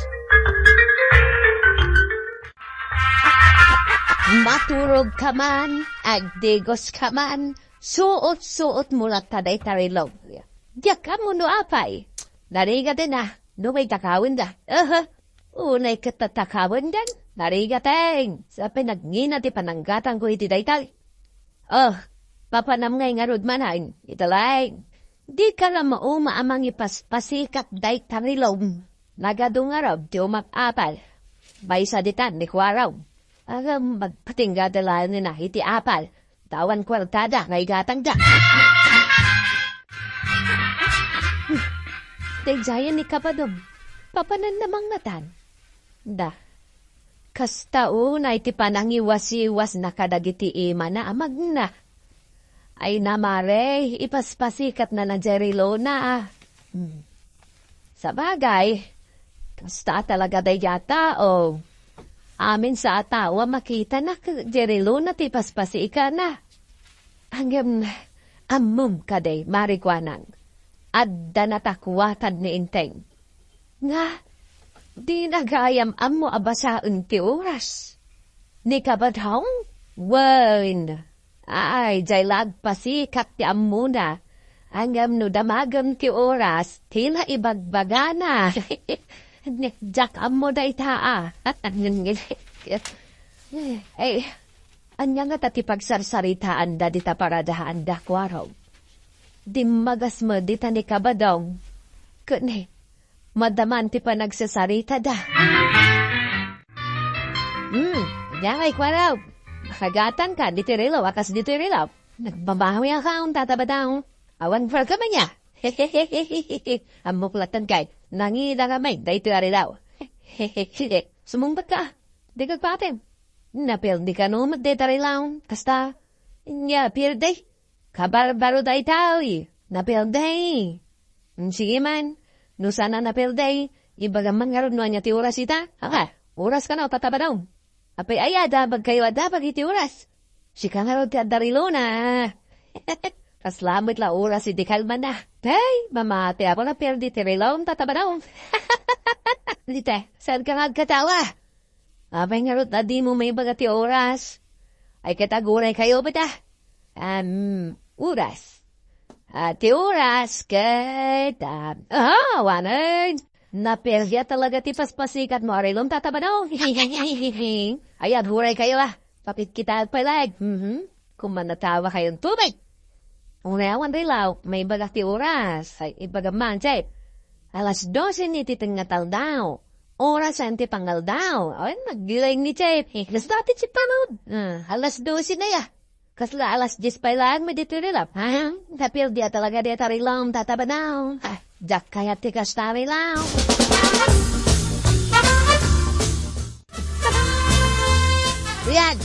Maturog ka man. Agdegos ka man. Suot mula taday tarilog. Diyak ka mo no apay. Nariga din no may takawin da. Unay katatakawin din. Nariga teng. Sa pinagngina ti pananggatang ko iti daytay. Papanam ngay nga rod manain. Italay. Di ka lang mauma amang ipaspasikat day tarilog. Nagadungarab ti umak-apal. Baysa ditan ni kwaraw. Magpatingga dalayan ni na iti apal. Tawan kwartada, ngay gatang da. Dayjayan ni kapadom. Papanan namang natan. Da. Kastao na iti panangiwas-iwas na kadagiti ima na amag na. Ay namare, ipaspasikat na ng Jerilo na. Sa bagay, kasta talaga dayata amin sa atawa makita na Jerilo na tipaspasika na. Hanggang amum kaday marikwanang. Adda natakwatan ni Inteng. Nga, di nagayam amo abasaan ti oras. Ni kabadhong? Wan. Ay, jay lagpasikat ti amo na. Hanggang no damagam ti oras, tila ibagbagana. Jak amo da itaa. Ay, anya nga tati pagsarsaritaan da dita paradahaan da kwaraw. Di magas mo dita ni kabadong. Kune, madaman ti pa nagsasarita da. Diyangay kwaraw. Makagatan ka, di tirilaw, akas di tirilaw. Nagbabawi ang tatabadaw. Awan for ka man niya. Amuklatan kay. Nangida ka may, da ito arilaw. Sumumbat ka. Di kagpatim. Napil di ka no magdetarilaw. Kasta, nya pirday. Kabarbaro da itawi. Napil day. Sige man. No sana napil day. Ibaga mangarod no anya ti oras ita. Haka, oras ka na o tatabadaw. Apay ayada, bagkayo ada, bagiti oras. Sika nga ro ti adarilo na. Kaslamit la oras si Dikalman na. Hey, mamate ako na perdi tirilawang tatabanaw. Dite, saan ka nga katawa? Abay nga rot na di mo may bagati oras. Ay kataguray kayo ba ta? Oras. Ti oras kat... wanan. Naperya talaga ti paspasikat mo arilong tatabanaw. Ayan, huray kayo Papit kita palag. Kung manatawa kayong tubig. Unayawan rilaw, may bagati oras. Ay, ibagaman, chay. Alas 12 ni titingatal daw. Oras ang tipangal daw. Ay, naggiling ni chay. Alas dati si panod. Alas 12 na ya. Kasla alas 10 pa lang, may dito rilaw. Tapil dia talaga dia tarilaw, tataba daw. Jak kaya tikas tarilaw. Yan.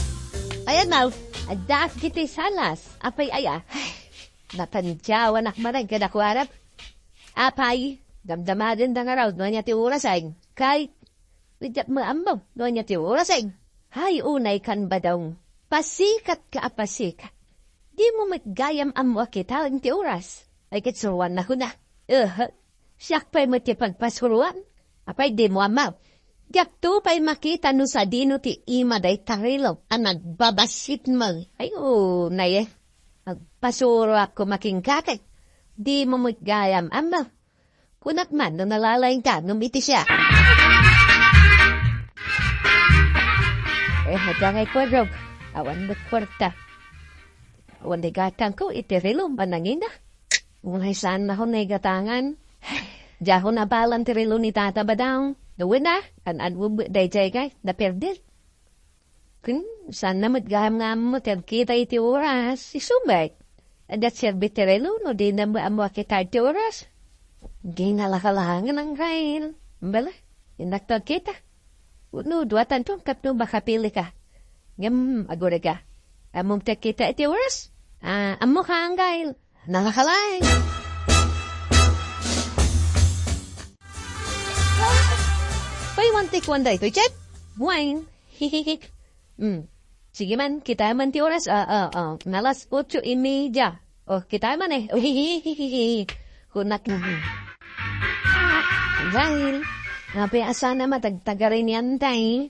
Ayan na. Adak kiti salas. Apay aya. Natantyaw anak marang kadakwarap. Apay, damdamadin da nga raw, doon niya ti orasay. Kay, widyak maambaw, doon niya ti orasay. Hay, unay kan ba daw, pasikat ka apasikat. Di mo matgayam amwa kita ang ti oras. Ay kitsuruan na ko na. Siyak pa'y mo ti pagpasuruan. Apay, di mo amaw. Diyak to pa'y makita no sa dino ti ima day tarilo, ang nagbabasit mo. Ay, unay Magpasuro ako making kakay. Di mo magayam, ama. Kunat man, nung nalalaing ka, numiti siya. Madangay ko, Rob. Awan mo kwarta. Awan di gatang ko, itirilo, manangin na. Unay saan na ho na igatangan. Diyaho na balang tirilo ni Tata Badang. Nawin na, kanan mo day jay kay, naperdil. Saan na matgaham nga mo, kita iti oras, isumay. Adat serbitirelo, no di na mo amo kita iti oras. Ginalakalangan ang rail. Bala, inaktag kita. No, duwatan to, kapno makapili ka. Ngam, agura ka. Among kita iti oras. Amo ka ang gail. Nalakalang. Paiwantik wanda ito, chat. Wine. Hihihik. Sige man, kita man ti oras. Nalas 8:30. Kita man Kunak na. Dahil, napiasa na matagtagarin yan tayo.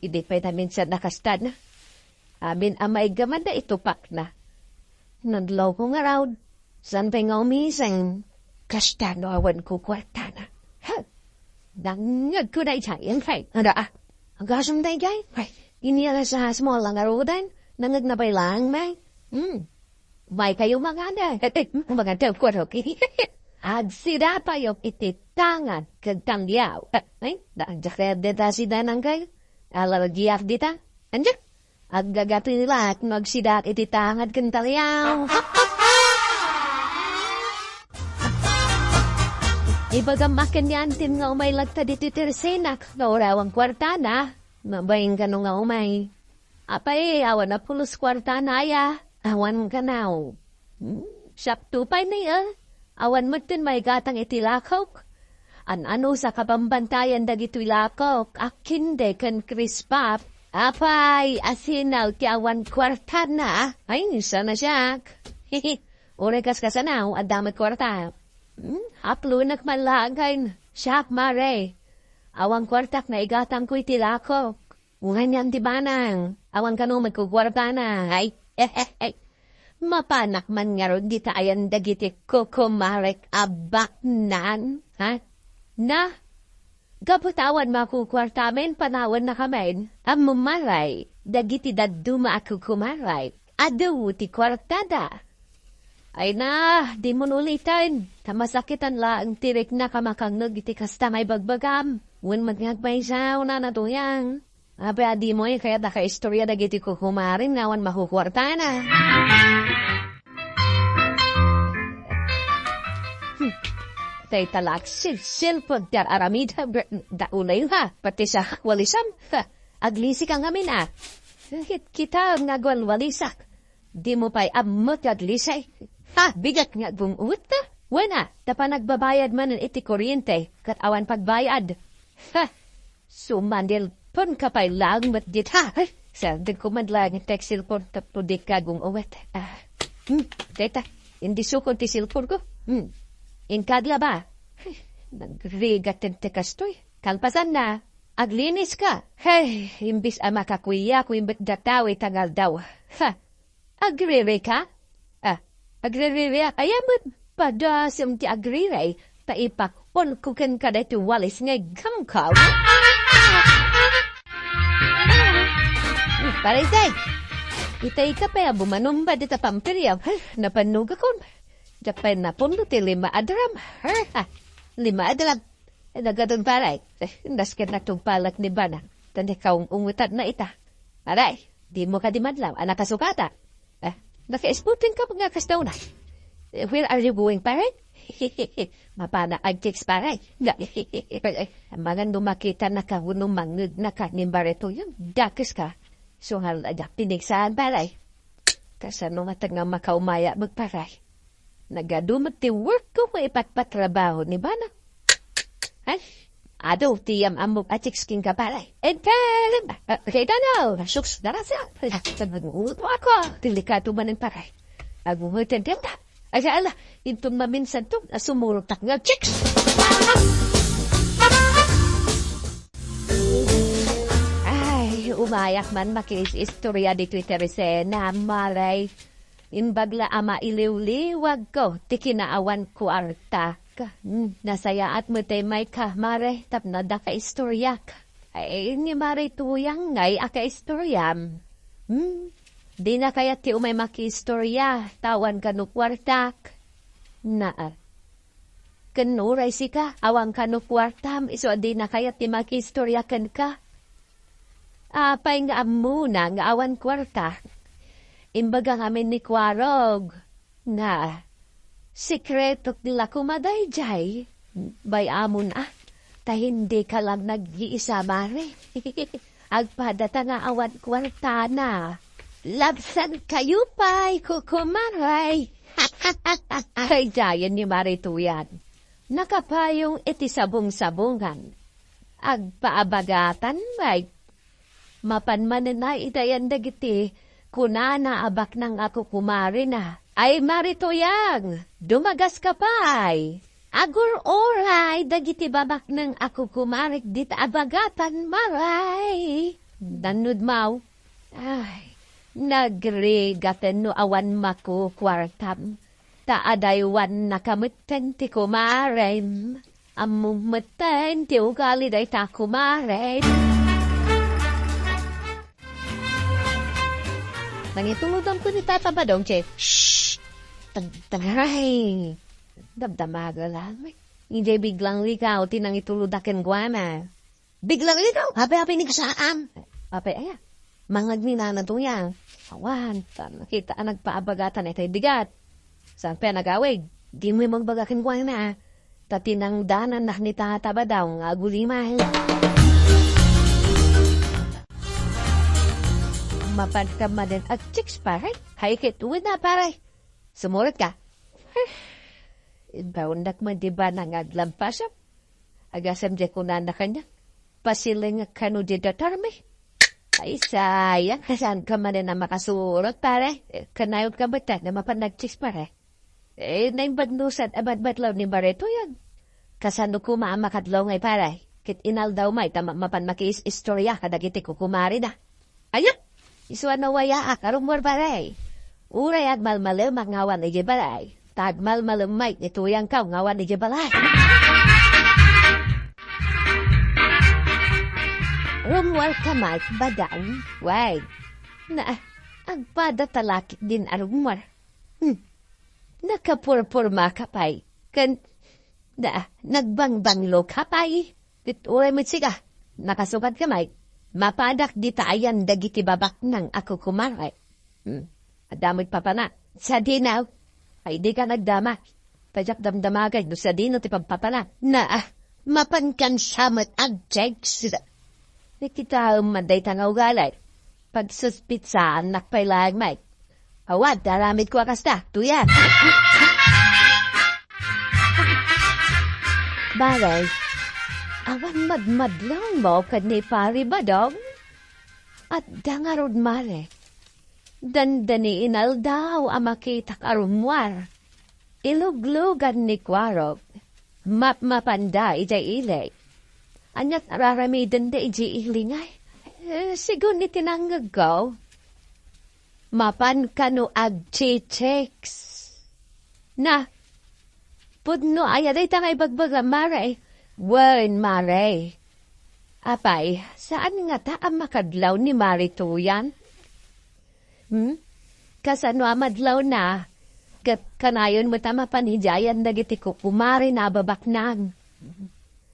Hindi pa namin sa nakastad na. Amin amay gaman na itupak na. Nadlaw ko nga raw. San pa nga umisang. Kastad no awan ko kwarta na. Dangag ko na itayang kay. Ang gasong tayo kay. Iniala sa small lang arudan, nangag na lang, may. May kayo maganda. Maganda ko rin, okay? Agsira pa yung ititangan kagtangyaw. Ay, dahil dita si danang kayo. Alargiyak dita. Andiyan. Aggagato nila at magsidat ititangan kagtangyaw. Ibagamakan yan, tin nga umay lagta dito tersenak. Naurawang kwarta na. Mabayin ka nung nga umay. Apay, awan na pulos kwarta na ya. Awan ka na. Siyak tupay na ya. Awan mo tin may gatang itilakok. Ano sa kapambantayan dagito ilakok. Akin de kan krispap. Apay, asinaw ti awan kwarta na. Ay, isa na siyak. Urekas ka sanaw, at damat kwarta. Haplunak malagay. Siyak mare. Awang kwartak na igatang ko'y tilakok. Ungan yan tibanang. Awang kanong magkukwarta na. Ay, Mapanak man nga ron di taayan dagiti kukumarek abaknan. Ha? Na? Gaputawan makukwartamen panawan na kamen. Amumaray. Dagiti daduma ako kumaray. Adu ti kwartada. Ay na, di mo nulitan. Tamasakitan lang tirik na kamakangnog iti kasta may bagbagam. Wen magngagpay siya, una na tuyang. Ape adi mo kaya naka-istorya na giti kukumarin ngawan makukwarta na. Tay talak sil pagdar aramid da unay ha, pati sa walisam. Aglisi ka ngamin Kita ngagwal walisak. Di mo pa'y amot aglisay. Bigat nga bumuot ta. Wena, tapa nagbabayad man iti kuryente, kat awan pagbayad. Sumandil pun kapay lang mat dit Sardig ko madlang teksil pun tapudik kagong uwet. Teta, hindi sukod ti silpon ko. Inkadla ba? Nagrigat te kastoy. Kalpasan na, aglinis ka. Hey, imbis makakuya ko imbit dataw itangal daw. Ha, agriri ka? Agriri ayaman pada sim ti agriri taipakpon kuken ka dito walis ngay gamkaw. Parisay, itay ka pa bumanumba dito pampirya. Napanuga kon. Japan na pundo ti 5 adram. 5 adram. Nagadun paray. Nasken na tugpalak ni Bana. Tanda kaong ungutan na ita. Aray, di mo ka dimadlaw. Anak kasukata. Naka-esputin ka mga kastaw na. Where are you going, paray? Mapana agtiks paray. Mga numakita na ka, unumangag na ka, nimbareto yun. Dakis ka. So, pinigsaan paray. Kasano matag nga makaumaya magparay. Nagadumag ti work ko ipatpatrabaho ni Bana. Ay, ado, tiyam amok atiks king ka paray. Enteling! Kita na, suks darasa. Nag-uut mo ako. Delikado man ang paray. Agumuhitin tiyam na. Ay, ala, intun maminsan to, sumurot nga chicks. Ay, umayak man makis-istorya di Twitter na malay. Inbagla ama iliw-liwag ko, tikinaawan ko arta ka. Nasaya at matay may ka, mare, tapnada ka istorya ka. Ay, ni mare tuyang ngay aka istoryam. Di na kaya ti umay maki-istorya, tawan ka no kwartak. Kanuray si ka, awang ka no kwartam, iso di na kaya ti maki-istorya kan ka. Apay nga muna nga awan kwarta. Imbaga ngamin ni Kwarog na sikreto nila kumadayjay. Bay amon ta hindi ka lang nag-iisa mare. Agpadata nga awan kwarta na. Labsan kayo pa'y kukumaray. Ay, jayan ni Marito yan. Nakapayong iti sabong-sabungan. Agpaabagatan ba'y mapanmanan na itayan dagiti kunana abak ng ako kumari na. Ay, Marito yang, dumagas ka pa'y. Agur oray, dagiti babak ng ako kumarik dita abagatan maray. Danod mau. Ay. Nagrigatan no awan mako kwartam. Taadaywan nakamiten ti kumarem. Amumeten ti ugali day ta kumarem. Nangitulodam ko ni Tata Badong, Chef. Shhh! Tagaray! Dabdamaga lang. Hindi biglang likaw, tinangituludakin guama. Biglang likaw? Hape-hape ni kasaam. Hape, ayan. Mangagmina na ito yan. Awan, nakita nagpaabagatan ito digat. Saan pa nagawig? Di mo magbagakin ko na. Tatinang danan na ni Tata daw nga gulimay. Mapad ka madan at chicks paray. Haikit uwid na paray. Sumulat ka. Baundak man diba nangaglampasap? Agasam di ko na kanya. Pasiling kanu di datarme. Ay, sayang. Saan ka man na makasurot, pare? Kanayot ka ba na mapanag-chicks, pare? Naimbadnusan, abad-badlaw ni Barreto yan. Kasano ko maamakadlaw ngay, pare? Kit inal daw may, mapan makis-istorya kadagiti ko kumari na. Ayun! Isuan na waya karumor, pare. Uray agmalmalaw ngawan ni Gibalay. Tagmalmalaw may, ituyang kaw ngawan ni Gibalay. Rumwal ka, Mike, badang. Why? Agpada talakit din arumwar. Nakapurpurma ka pa'y. Nagbangbanglo ka pa'y. Dituray mo siga. Nakasukat ka, Mike. Mapadak di taayan dagiti babak ng ako kumaray. Adamot pa pa na. Sa dinaw. Ay di ka nagdama. Pajak damdamagay no sa dino ti pagpapala. Mapankan siyamat agjegs. Kita umaday tangaw galay. Pagsuspitsaan nakpailag may. Awad, daramit ko akasta. Tuyan. Bagay, awan madmadlang mo kad ni pari badong? At dangarod mare. Dandani inal daw ang makitak arumwar. Iluglugan ni Kwarog. Mapmapanda ijay ilay. Anyat raramidan da ijay ilingay. Sigun ni tinanggagaw. Mapan kano agchicheks. Na, pudno ayaday tangay bagbaga maray. Wen maray. Apay, saan nga ta ang makadlaw ni Marito yan? Kasano amadlaw na? Kanayon mo tama panijayan dagiti ko kumari na babaknang.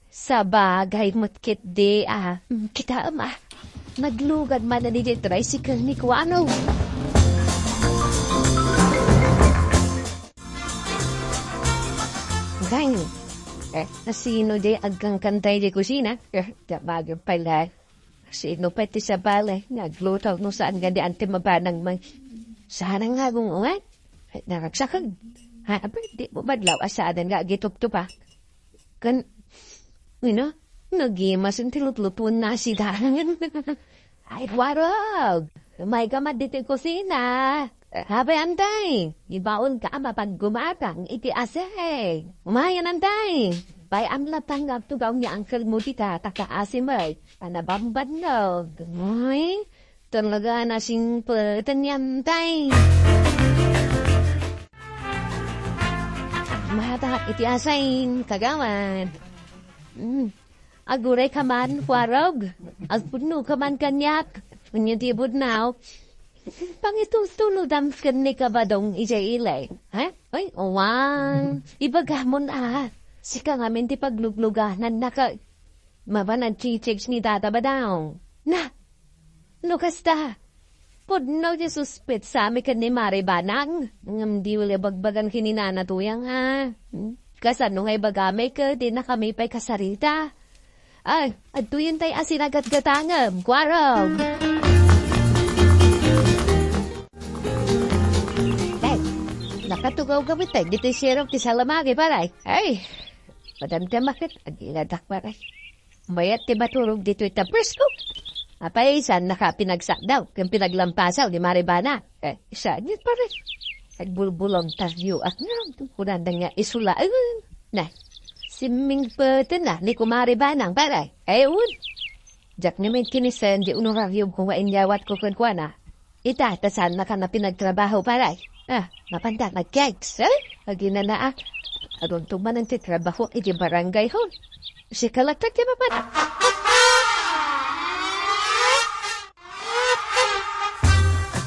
Sa bagay mo't kit di kita naglugad man na ni Tricycle ni Kuano. Ganyan. Sino di agkang kantay di kusina? Bagay pala. Sino pati sa balay? Naglutaw no saan nga di ante mabanang sana nga gungungan. Naragsakag. Di mo badlaw asaadan nga gitup-tupa. Nagimas ang tilutlupun na si Darang. Ay, warog. May gamad dito yung kusina. Habay antay. Ibaon ka mapaggumatang iti asay. Umayan antay. Bay amlatang tugaw niya ang kalmutita takaasimay. Anabambad no. Ay, talaga na sing petanyantay. Mahata iti asain kagawan. Aguray ka man, warog. Agpuno ka man kanyak. Unyatibod now. Pangitutulodam ka ni kabadong ijay ilay. Ha? Ay, uwang. Ibaghamon Sika nga minti paglugluganan mabanad chichiks ni Tata Badao. Na, lukas ta. Pudno di suspit sa amin ka ni Mari Banang. Ngam di wala bagbagan kininana tuyang Kasano ngay bagamay ka, di na kami pa'y kasarita. Ay, adto yun tayo asinagat-gatangam, kwarog. Ay, nakatugaw kami tayo, dito sirap ti salamagi paray. Ay, madamdamakit, aginadak paray. Mayat ti maturog dito itapres ko. Apay, saan nakapinagsak daw, kung pinaglampasaw ni Maribana. Saan yun paray. Nagbulbulong taryo at kunan nga isula. Na, siming peten na ni Kumari Banang paray. Ayun. Jak naman kinisan di unoraryo kung wainyawat ko kunkwana. Itatasan na ka na pinagtrabaho paray. Mapanda nag-cakes, Aginanaa. Adon tuman ang titrabaho iti barangay hon. Si kalagtag di mapan.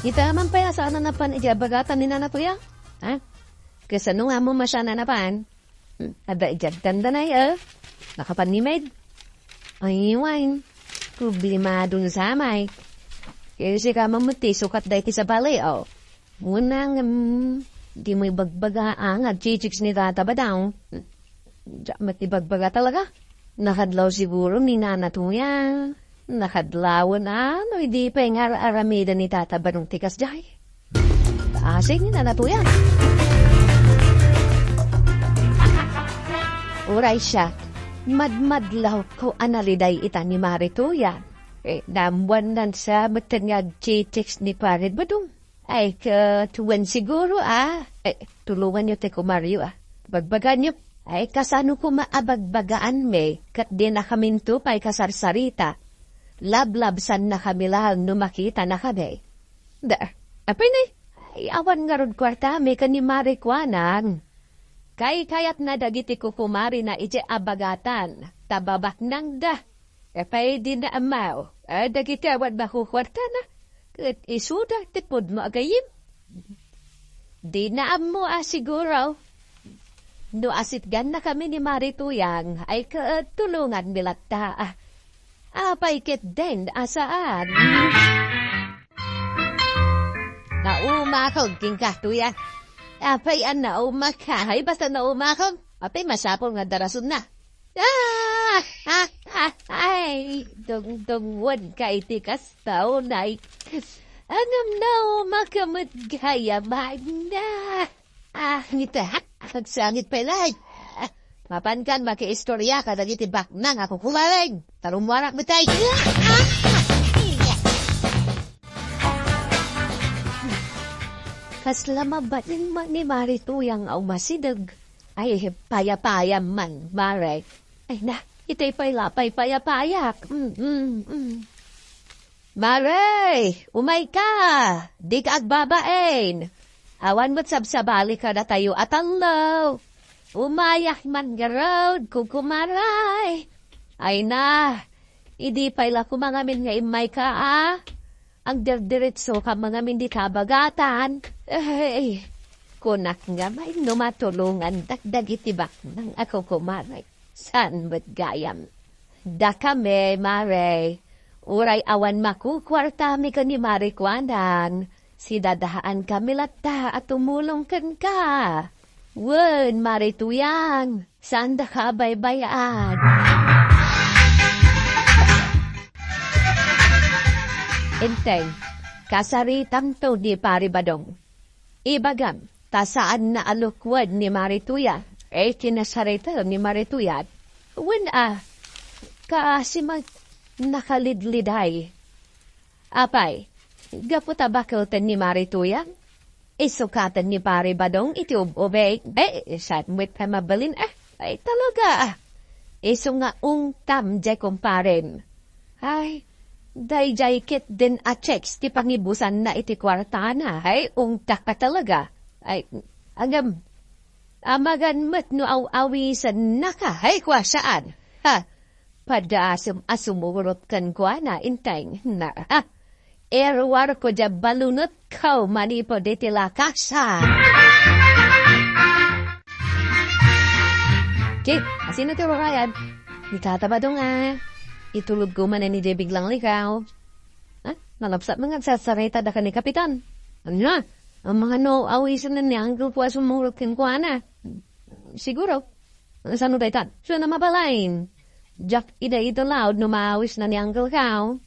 Kita man pa sana na pan ijabagatan ni Nana Tuya. Kasi nung amo masya na pan. Ada ijagtanda na nakapanimid. Ay, wine. Problema dun sa amay. Kasi ka mamuti sukat dahi sa balay, Munang, di mo ibagbagaan at chichiks ni Tata Badao. Matibagbaga talaga. Nakadlaw siguro ni Nana Tuya. Nakadlawan hindi pa yung aramida ni Tata Barong tikas jay. Taasay ni Nanatuyan. Uray siya, madmadlaw ko analiday ita ni Marituya. Namuan nan sa matanyag chitix ni Pared Badong. Ay, tuwan siguro tulungan niyo te kumaryo Bagbagan niyo. Ay, kasano ko maabagbagaan me, kat di na kaminto pa'y kasarsarita. Lablabsan na kami lang numakita na kami. Apay na, awan nga ron kwarta, may kanimari kwanan. Kayat na dagiti ko kumari na ije abagatan, tababak nang da. Apay di na amaw, dagiti awan ba kwarta na? Kat isuda, tipod mo agayim. Di na amo siguro. No asitgan na kami ni Marituyang, ay katulungan milata. Apay kit din asaan. Naumakog king katuya. Apay naumakay basta naumakog. Apay masapol nga darasun na. Ay, dong-dongwan kay tikas tao na. Anam naumakamot gaya ba na. Ngita, nagsangit pala. Mapankan maki-istorya ka dagiti baknang ako kumaling. Tarumwarak bitay. Kas lamabat ni Marituyang au masidag. Ay, paya-paya man, Mare. Ay na, itay paylapay paya-payak. Mare, umay ka. Di ka agbabain. Awan mo't sabsabali ka na tayo at alaw. Umayak man garod, kukumaray. Ay na, idi payla kumangamin nga imay ka Ang derdiritso ka mangamin di kabagatan. Ay, kunak nga may numatulungan dagdag itibak ng ako kumaray. San ba't gayam? Da kami, Mare. Uray awan makukwarta mi ka ni Mare Kwandan. Si dadahaan kami lata at tumulong kan ka. Wen, Mare Tuyang. Saan da ka baybayaan? Enteng, kasaritang to di Pari Badong. Ibagam, tasaan na alukwad ni Marituya, kinasarita ni Marituya. When kaasimag nakalidliday. Apay, gaputa bakal ni Marituya? Isukatan ni Pari Badong iti ubay. Saan mo't pa mabalin? Ay talaga. Iso nga ungtam jay kumparen. Ay, day kit din a checks ti pangibusan na iti kwartana. Ay, ungtak ka talaga. Ay, agam, amagan mat no awisan na ka. Ay, kwa saan? Ha? Asumurot kan kwa na inteng na. Erwar ko dya balunot ko manipo diti lakasa. Jay, asin na tiro kayan? Ikatabadong itulog ko man ni Jay biglang likaw. Nalapsat mga sasarita da ka ni Kapitan. Ano na? Ang mga no awisan na ni Uncle po sumurot kin kwa na. Siguro. Saan no daytan? So na mabalain. Jack ida ito loud no maawis na ni Uncle Cow.